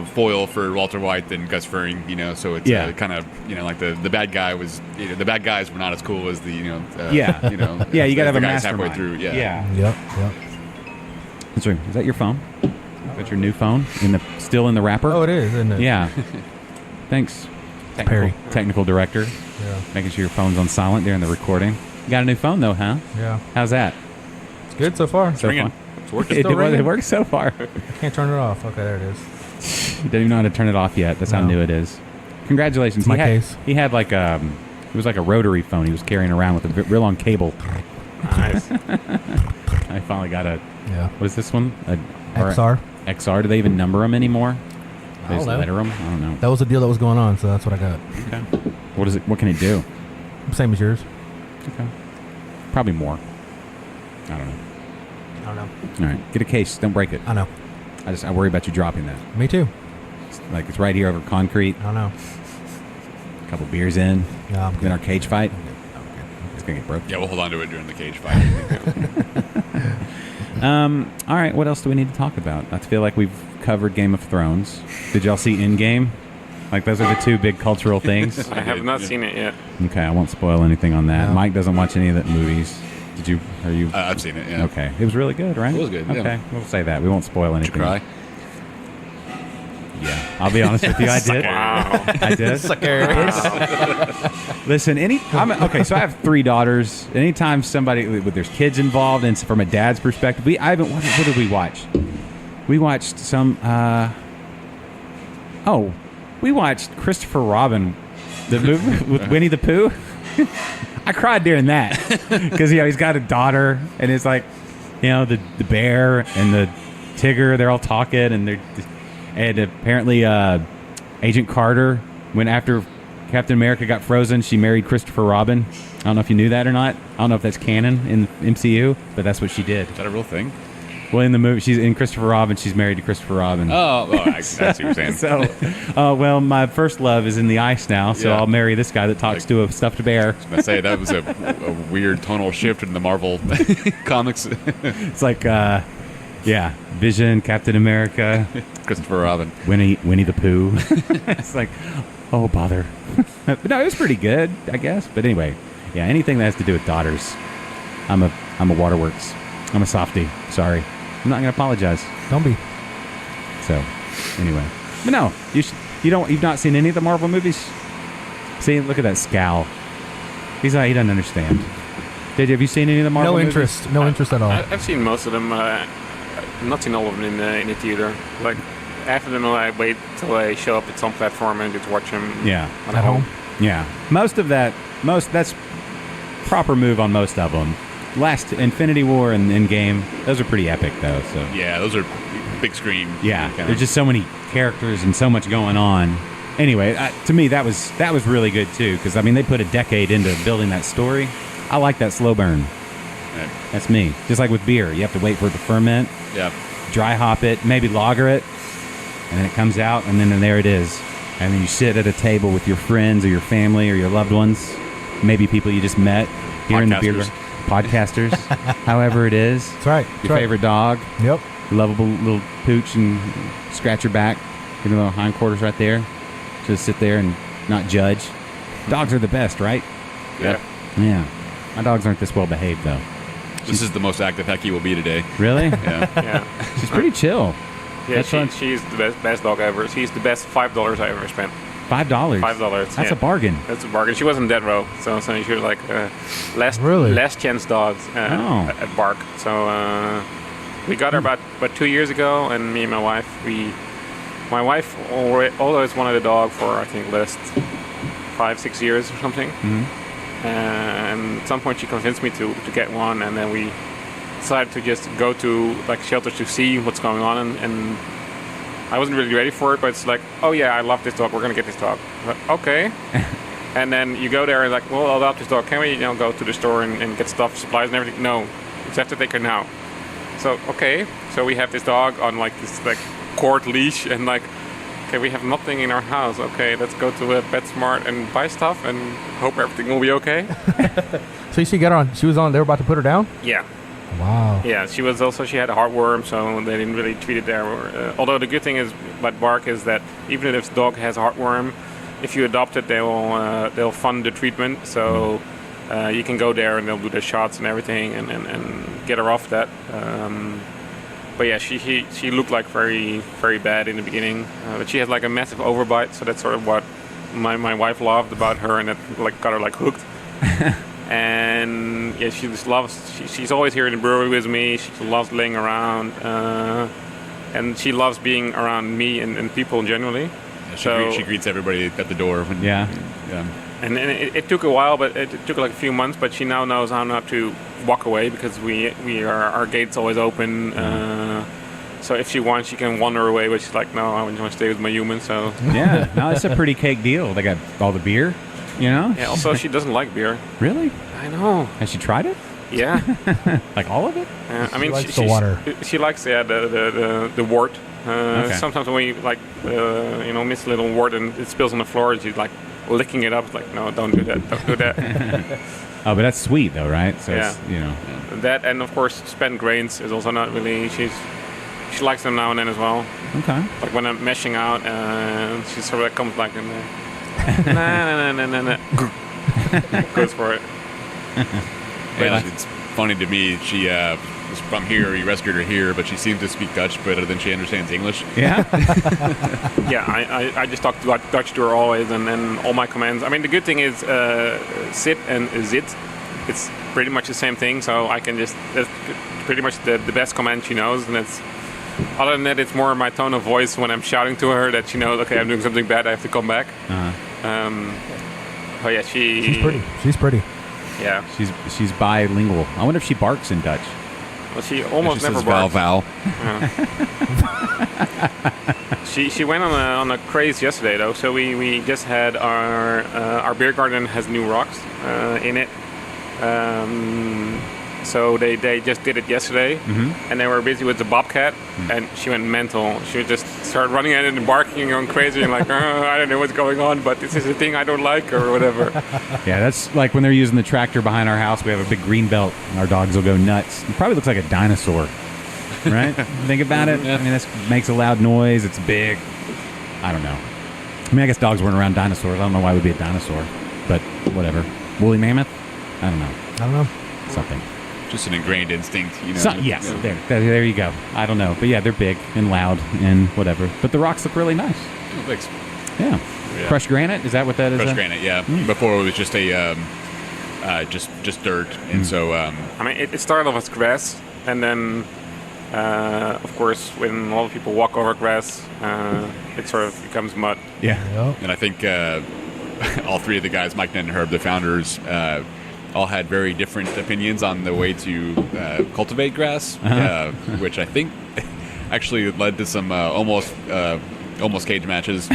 foil for Walter White than Gus Fring. So it's kind of like the bad guy was. The bad guys were not as cool as the you got to have a guys mastermind. halfway through. Yep. That's right. Is that your phone? Is that your new phone? Still in the wrapper? Oh, it is, isn't it? Yeah. Thanks, Perry. technical director. Yeah. Making sure your phone's on silent during the recording. You got a new phone though, huh? Yeah. How's that? It's good so far. So Ringing. far? It's working. It works so far. I can't turn it off. Okay, there it is. He doesn't even know how to turn it off yet. That's how No. new it is. Congratulations. It's my case. He had like it was like a rotary phone he was carrying around with a real long cable. Nice. I finally got Yeah. what is this one? XR. XR. Do they even number them anymore? I They just don't know. letter them? I don't know. That was the deal that was going on, so that's what I got. Okay. What is it? What can it do? Same as yours. Okay. Probably more. I don't know. I don't know. All right. Get a case. Don't break it. I know. I worry about you dropping that. Me too. It's right here over concrete. I don't know. A couple beers in. No, I'm Then good. our cage fight. It's gonna get broke. Yeah, we'll hold on to it during the cage fight. All right. What else do we need to talk about? I feel like we've covered Game of Thrones. Did y'all see Endgame? Like those are the two big cultural things. I have not seen it yet. Okay, I won't spoil anything on that. No. Mike doesn't watch any of the movies. Did you? Are you? I've seen it. Yeah. Okay, it was really good, right? It was good, yeah. Okay, we'll say that. We won't spoil Did you anything. cry? Yeah, I'll be honest with you. I did. Wow. I did. Listen, okay. So I have 3 daughters. Anytime there's kids involved, and from a dad's perspective, what did we watch? We watched some. We watched Christopher Robin, the movie with Winnie the Pooh. I cried during that because he's got a daughter, and it's like, the bear and the Tigger. They're all talking, and apparently Agent Carter, when after Captain America got frozen, she married Christopher Robin. I don't know if you knew that or not. I don't know if that's canon in the MCU, but that's what she did. Is that a real thing? Well, in the movie, she's in Christopher Robin. She's married to Christopher Robin. Oh, well, I see what you're saying. So, my first love is in the ice now, so Yeah. I will marry this guy that talks to a stuffed bear. I was gonna say that was a weird tonal shift in the Marvel comics. It's like, Vision, Captain America, Christopher Robin. Winnie the Pooh. It's like, oh, bother. But no, it was pretty good, I guess. But anyway, anything that has to do with daughters, I'm a waterworks. I'm a softie. Sorry. I'm not going to apologize. Don't be. So, anyway. But no, you've not seen any of the Marvel movies? See, look at that scowl. He doesn't understand. Have you seen any of the Marvel No movies? interest. No interest at all. I've seen most of them. I've not seen all of them in the theater. Like after them, I wait till they show up at some platform and just watch them. Yeah. At home. Yeah. That's proper move on most of them. Last Infinity War and Endgame, those are pretty epic though. So Yeah, those are big screen. yeah, there's just so many characters and so much going on. Anyway, to me that was really good too because they put a decade into building that story. I like that slow burn. Right. That's me. Just like with beer, you have to wait for it to ferment, Yeah. dry hop it, maybe lager it, and then it comes out, and then there it is. And then you sit at a table with your friends or your family or your loved ones, maybe people you just met here in the beer garden. Podcasters, however it is. That's right. Your favorite dog, Yep. lovable little pooch, and scratch your back, give your little hindquarters right there. Just sit there and not judge. Dogs are the best, right? Yeah. Yeah. My dogs aren't this well behaved though. This is the most active Hecky will be today. Really? Yeah. Yeah. She's pretty chill. Yeah, That's fun. she's the best dog ever. She's the best $5 I ever spent. $5. $5. That's a bargain. That's a bargain. She wasn't dead row, so she was like Really? last chance dogs at Bark. So we got her about 2 years ago, and me and my wife, my wife always wanted a dog for I think last 5-6 years or something. Mm-hmm. And at some point she convinced me to get one, and then we decided to just go to like shelters to see what's going on, and I wasn't really ready for it, but it's like, oh yeah, I love this dog. We're gonna get this dog. Like, okay. And then you go there and like, well, I love this dog. Can we, go to the store and get stuff, supplies, and everything? No, you have to take her now. So okay, so we have this dog on like this like cord leash, and like okay, we have nothing in our house. Okay, let's go to PetSmart and buy stuff and hope everything will be okay. So she got on. She was on. They were about to put her down. Yeah. Wow. Yeah, she had a heartworm, so they didn't really treat it there. Although the good thing is about Bark is that even if the dog has a heartworm, if you adopt it, they'll fund the treatment. So you can go there and they'll do the shots and everything and get her off that. But yeah, she looked like very, very bad in the beginning. But she had like a massive overbite, so that's sort of what my wife loved about her, and that like got her like hooked. And yeah, she just loves. She's always here in the brewery with me. She loves laying around, and she loves being around me and people generally. Yeah, she greets everybody at the door. Yeah. And it took a while, but it took like a few months. But she now knows how not to walk away because our gate's always open. So if she wants, she can wander away. But she's like, no, I want to stay with my human. So Yeah. No, it's a pretty cake deal. They got all the beer, you know? yeah. Also, she doesn't like beer. Really? I know. Has she tried it? Yeah. Like all of it? I mean, likes the water. She likes the wort. Okay. Sometimes when we like miss a little wort and it spills on the floor, she's like licking it up. It's like, no, don't do that. Don't do that. Oh, but that's sweet though, right? So Yeah. it's, you know. That, and of course spent grains is also not really. She likes them now and then as well. Okay. Like when I'm meshing out, she sort of comes like in there. nah. Goes for it. Yeah, it's funny to me. She was from here. You rescued her here, but she seems to speak Dutch better than she understands English. Yeah. Yeah, I just talk Dutch to her always, and all my commands. I mean, the good thing is sit and zit. It's pretty much the same thing, so I can just. That's pretty much the best command she knows, and it's. Other than that, it's more my tone of voice when I'm shouting to her that she knows. Okay, I'm doing something bad. I have to come back. Oh yeah, She's pretty. She's pretty. Yeah. She's bilingual. I wonder if she barks in Dutch. Well, she almost She never says barks. Val. She went on a craze yesterday though. So we just had our beer garden has new rocks in it. So they just did it yesterday, and they were busy with the bobcat, and she went mental. She just started running at it and barking and going crazy and like, I don't know what's going on, but this is a thing I don't like or whatever. Yeah, that's like when they're using the tractor behind our house. We have a big green belt, and our dogs will go nuts. It probably looks like a dinosaur, right? Think about it. I mean, this makes a loud noise. It's big. I don't know. I mean, I guess dogs weren't around dinosaurs. I don't know why it would be a dinosaur, but whatever. Woolly mammoth? I don't know. Something. Just an ingrained instinct, you know. Yes, there you go. I don't know, but yeah, they're big and loud and whatever. But the rocks look really nice. Oh, thanks. Yeah. Yeah. Crushed granite, is that what that is? Crushed granite, yeah. Before it was just a just dirt, and so I mean, it started off as grass, and then, of course, when a lot of people walk over grass, it sort of becomes mud. Yeah. Yep. and I think all three of the guys, Mike, Ned, and Herb, the founders, all had very different opinions on the way to cultivate grass, which I think actually led to some almost cage matches.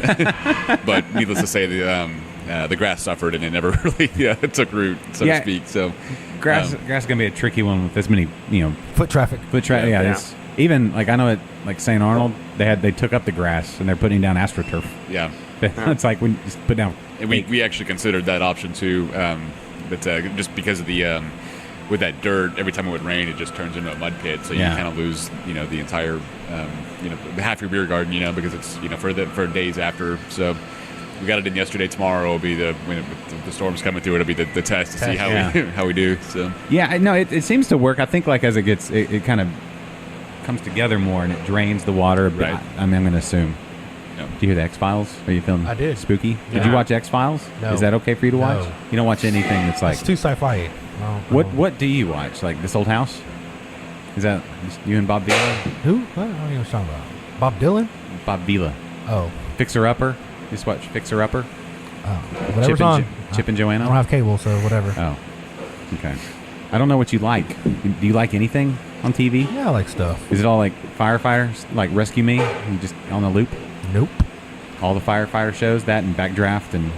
But needless to say, the grass suffered and it never really took root, so to speak. So Grass is gonna be a tricky one with this many, Foot traffic. Yeah. Yeah. Even like I know at like St. Arnold, they took up the grass and they're putting down AstroTurf. yeah. It's like when you just put down. And we actually considered that option too, but just because of the with that dirt, every time it would rain, it just turns into a mud pit. So you kind of lose, the entire, half your beer garden, because it's, for days after. So we got it in yesterday. Tomorrow will be when the storm's coming through. It'll be the test to see how how we do. So Yeah, no, it seems to work. I think like as it gets, it kind of comes together more and it drains the water. But Right. I'm going to assume. No. Do you hear the X-Files? Are you feeling I did. spooky? Did Yeah. you watch X-Files? No. Is that okay for you to watch? No. You don't watch anything that's like... It's too sci-fi. What do you watch? Like This Old House? Is that you and Bob Vila? Who? What? I don't know what you're talking about. Bob Dylan? Bob Vila. Oh. Fixer Upper? Just watch Fixer Upper? Whatever's on. Chip and I Joanna? don't have cable, so whatever. Oh. Okay. I don't know what you like. Do you like anything on TV? Yeah, I like stuff. Is it all like firefighters? Like Rescue Me? You just on the loop? Nope. All the firefighter shows? That and Backdraft and...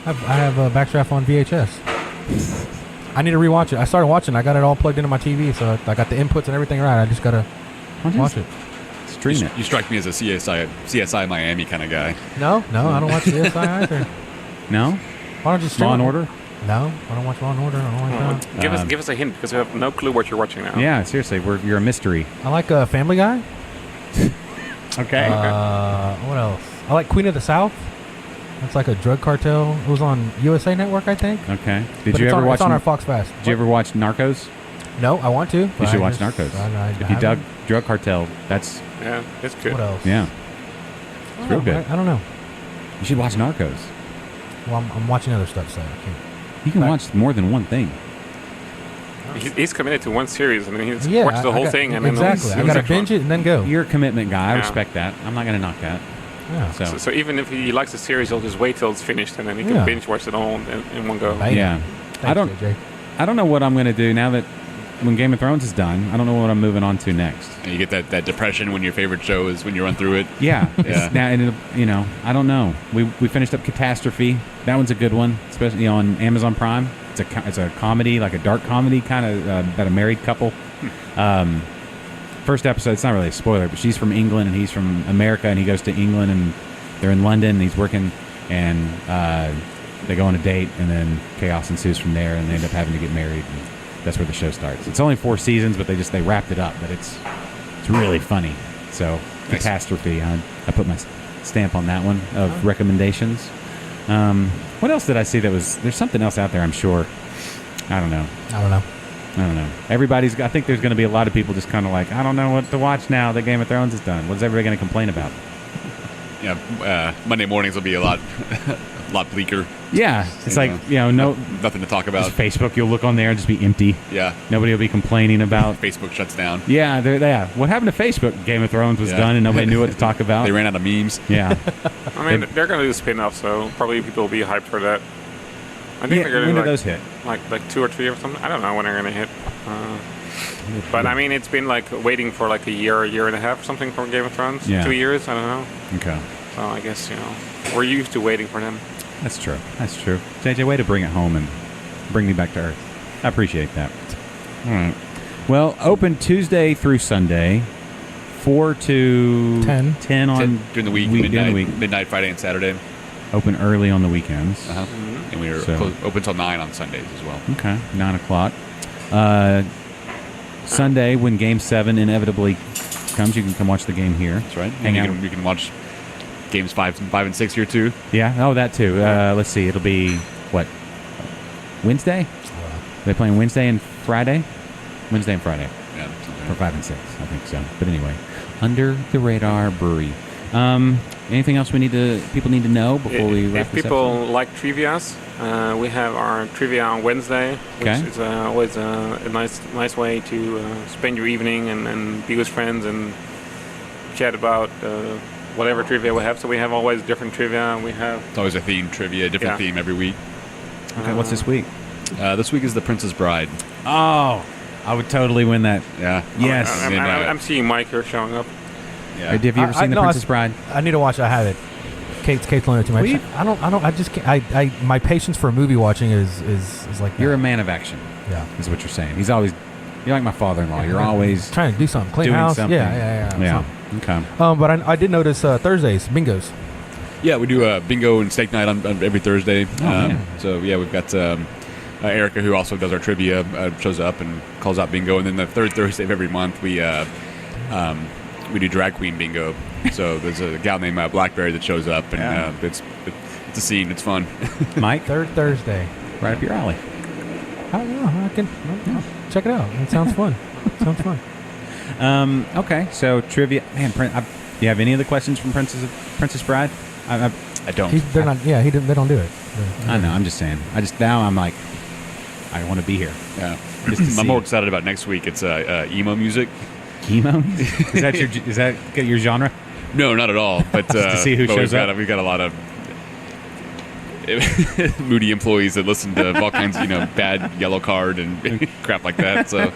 I have a Backdraft on VHS. I need to rewatch it. I started watching. I got it all plugged into my TV, so I got the inputs and everything right. I just gotta watch it. It's Trina. You strike me as a CSI Miami kind of guy. No, I don't watch CSI either. No? Why don't you stream Law and it? Order? No, I don't watch Law and Order. I don't like that. Give us a hint because we have no clue what you're watching now. Yeah, seriously, you're a mystery. I like Family Guy. Okay. What else? I like Queen of the South. It's like a drug cartel. It was on USA Network, I think. Okay. But it's on our Fox Fast. Did you ever watch Narcos? No, I want to. You should watch Narcos. If you dug drug cartel, that's Yeah, it's good. What else? yeah. It's real good. I don't know. You should watch Narcos. Well, I'm watching other stuff, so I can't. You can watch more than one thing. He's committed to one series, and then he's Yeah, watched the whole thing. And exactly. then I got to binge it and then go. You're a commitment guy. I Yeah. respect that. I'm not going to knock that. Yeah. So, So even if he likes the series, he'll just wait till it's finished, and then he can Yeah. binge watch it all in one go. Bam. yeah. Thanks, JJ. I don't know what I'm going to do now that when Game of Thrones is done. I don't know what I'm moving on to next. And you get that depression when your favorite show is when you run through it. Yeah. Yeah. Now, and I don't know. We finished up Catastrophe. That one's a good one, especially on Amazon Prime. It's a comedy, like a dark comedy kind of about a married couple. First episode, it's not really a spoiler, but she's from England and he's from America, and he goes to England and they're in London and he's working, and they go on a date, and then chaos ensues from there, and they end up having to get married. And that's where the show starts. It's only 4 seasons, but they wrapped it up. But it's really funny. So Nice. Catastrophe, I put my stamp on that one of recommendations. What else did I see there's something else out there, I'm sure. I don't know. I don't know. I think there's going to be a lot of people just kind of like, I don't know what to watch now that Game of Thrones is done. What's everybody going to complain about? Yeah, Monday mornings will be a lot bleaker. Yeah. It's Nothing to talk about. just Facebook, you'll look on there and just be empty. Yeah, Nobody will be complaining about. Facebook shuts down. Yeah. What happened to Facebook? Game of Thrones was Yeah. done and nobody knew what to talk about. They ran out of memes. Yeah. I mean, they're going to do a spin-off, so probably people will be hyped for that. I think they're going when to do those hit? like 2 or 3 or something. I don't know when they're going to hit. But I mean, it's been like waiting for like a year and a half or something for Game of Thrones. Yeah. 2 years, I don't know. Okay. So I guess we're used to waiting for them. That's true. JJ, way to bring it home and bring me back to earth. I appreciate that. All right. Well, open Tuesday through Sunday, 4 to 10 on During the week, midnight Friday and Saturday. Open early on the weekends. Uh-huh. And we are open till 9 on Sundays as well. Okay, 9 o'clock. Sunday, when Game 7 inevitably comes, you can come watch the game here. That's right. Hang out. You can watch games 5 and 6 here too. Yeah. Oh, that too. Let's see. It'll be what? Wednesday? They're playing Wednesday and Friday. Wednesday and Friday Yeah. for 5 and 6, I think so. But anyway, Under the Radar Brewery. Anything else people need to know before we wrap If this people up? like trivias, we have our trivia on Wednesday, which Okay. is always a nice way to spend your evening and be with friends and chat about whatever trivia we have. So we have always different trivia. We have It's always a theme trivia, different theme every week. Okay, what's this week? This week is The Princess Bride. Oh, I would totally win that. Yeah. Yes. I'm seeing Mike here showing up. Yeah. Have you ever seen The Princess Bride? I need to watch it. I have it. Kate's loaned it to me. I just can't. My patience for movie watching is like that. You're a man of action, Yeah. is what you're saying. You're like my father-in-law. You're always trying to do something. Clean doing house. something. Yeah. Yeah. something. Okay. But I did notice Thursdays, bingos. Yeah, we do a bingo and steak night on every Thursday. man. So yeah, we've got Erica, who also does our trivia, shows up and calls out bingo. And then the third Thursday of every month, we do drag queen bingo. So there's a gal named Blackberry that shows up, and Yeah. it's a scene. It's fun. Mike, Third Thursday. right up your alley. I don't know. I can check it out. It sounds fun. Sounds fun. Okay, so trivia. Man, do you have any of the questions from Princess Bride? I don't. They're not. Yeah, they don't do it. I know. I'm just saying. Now I'm like, I want to be here. Yeah. Just to see I'm more it. excited about next week. It's emo music. Emo? Is that your genre? No, not at all. But to see who but shows up. We've got a lot of moody employees that listen to all kinds of bad yellow card and crap like that. So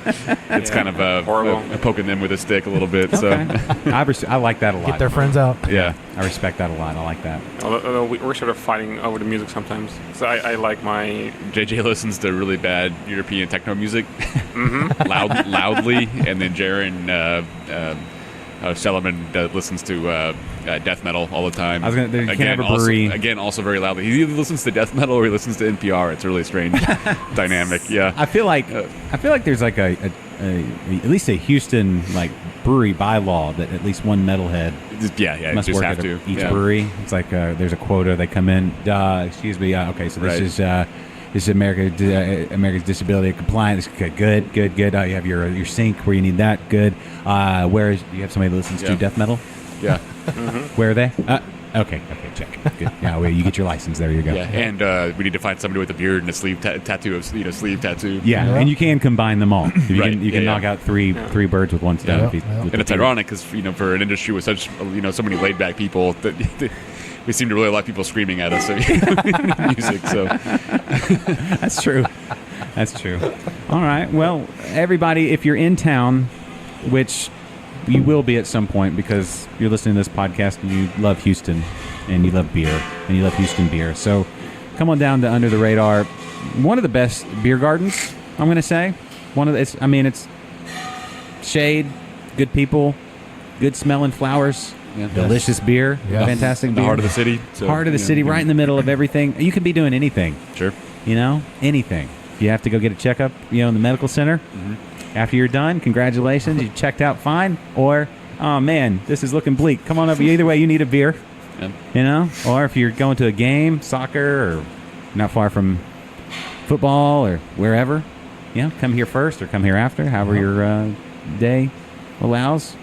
it's kind of horrible. poking them with a stick a little bit. So I like that a lot. Get their friends out. yeah. I respect that a lot. I like that. Although we're sort of fighting over the music sometimes. So I like my JJ listens to really bad European techno music loudly, and then Jaron Sellerman listens to death metal all the time. I was gonna. You can't have a brewery. Also very loudly. He either listens to death metal or he listens to NPR. It's a really strange dynamic. Yeah. I feel like there's like a at least a Houston like brewery bylaw that at least one metalhead must just work have at to. each brewery. It's like there's a quota. They come in. Excuse me. Okay, so this is America's Disability Compliance. Good. Oh, you have your sink where you need that. Good. Where is you have somebody that listens to death metal? Yeah. Where are they? Okay, check. Good. Yeah, well, you get your license. There you go. Yeah, and we need to find somebody with a beard and a sleeve tattoo of sleeve tattoo. Yeah, and you can combine them all. You can knock out three birds with one stone. And it's ironic because for an industry with such so many laid back people that we seem to really like people screaming at us music. So that's true. That's true. All right. Well, everybody, if you're in town, which you will be at some point because you're listening to this podcast and you love Houston and you love beer and you love Houston beer. So come on down to Under the Radar. One of the best beer gardens, I'm going to say. It's shade, good people, good smelling flowers, delicious beer, fantastic beer. In the heart of the city. So, heart of the city, right in the middle of everything. You could be doing anything. Sure. Anything. You have to go get a checkup, in the medical center. Mm-hmm. After you're done, congratulations, you checked out fine. Or, oh man, this is looking bleak. Come on over. Either way, you need a beer. Yeah. Or if you're going to a game, soccer, or not far from football or wherever, come here first or come here after, however your day allows,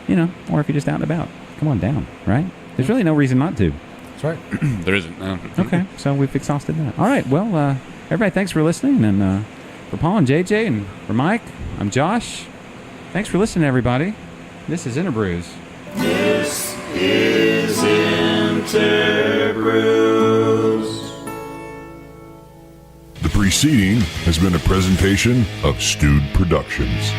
or if you're just out and about. Come on down, right? There's really no reason not to. That's right. There isn't. No. Okay, so we've exhausted that. All right, well, everybody, thanks for listening. And for Paul and JJ and for Mike, I'm Josh. Thanks for listening, everybody. This is InterBrews. This is InterBrews. The preceding has been a presentation of Stewed Productions.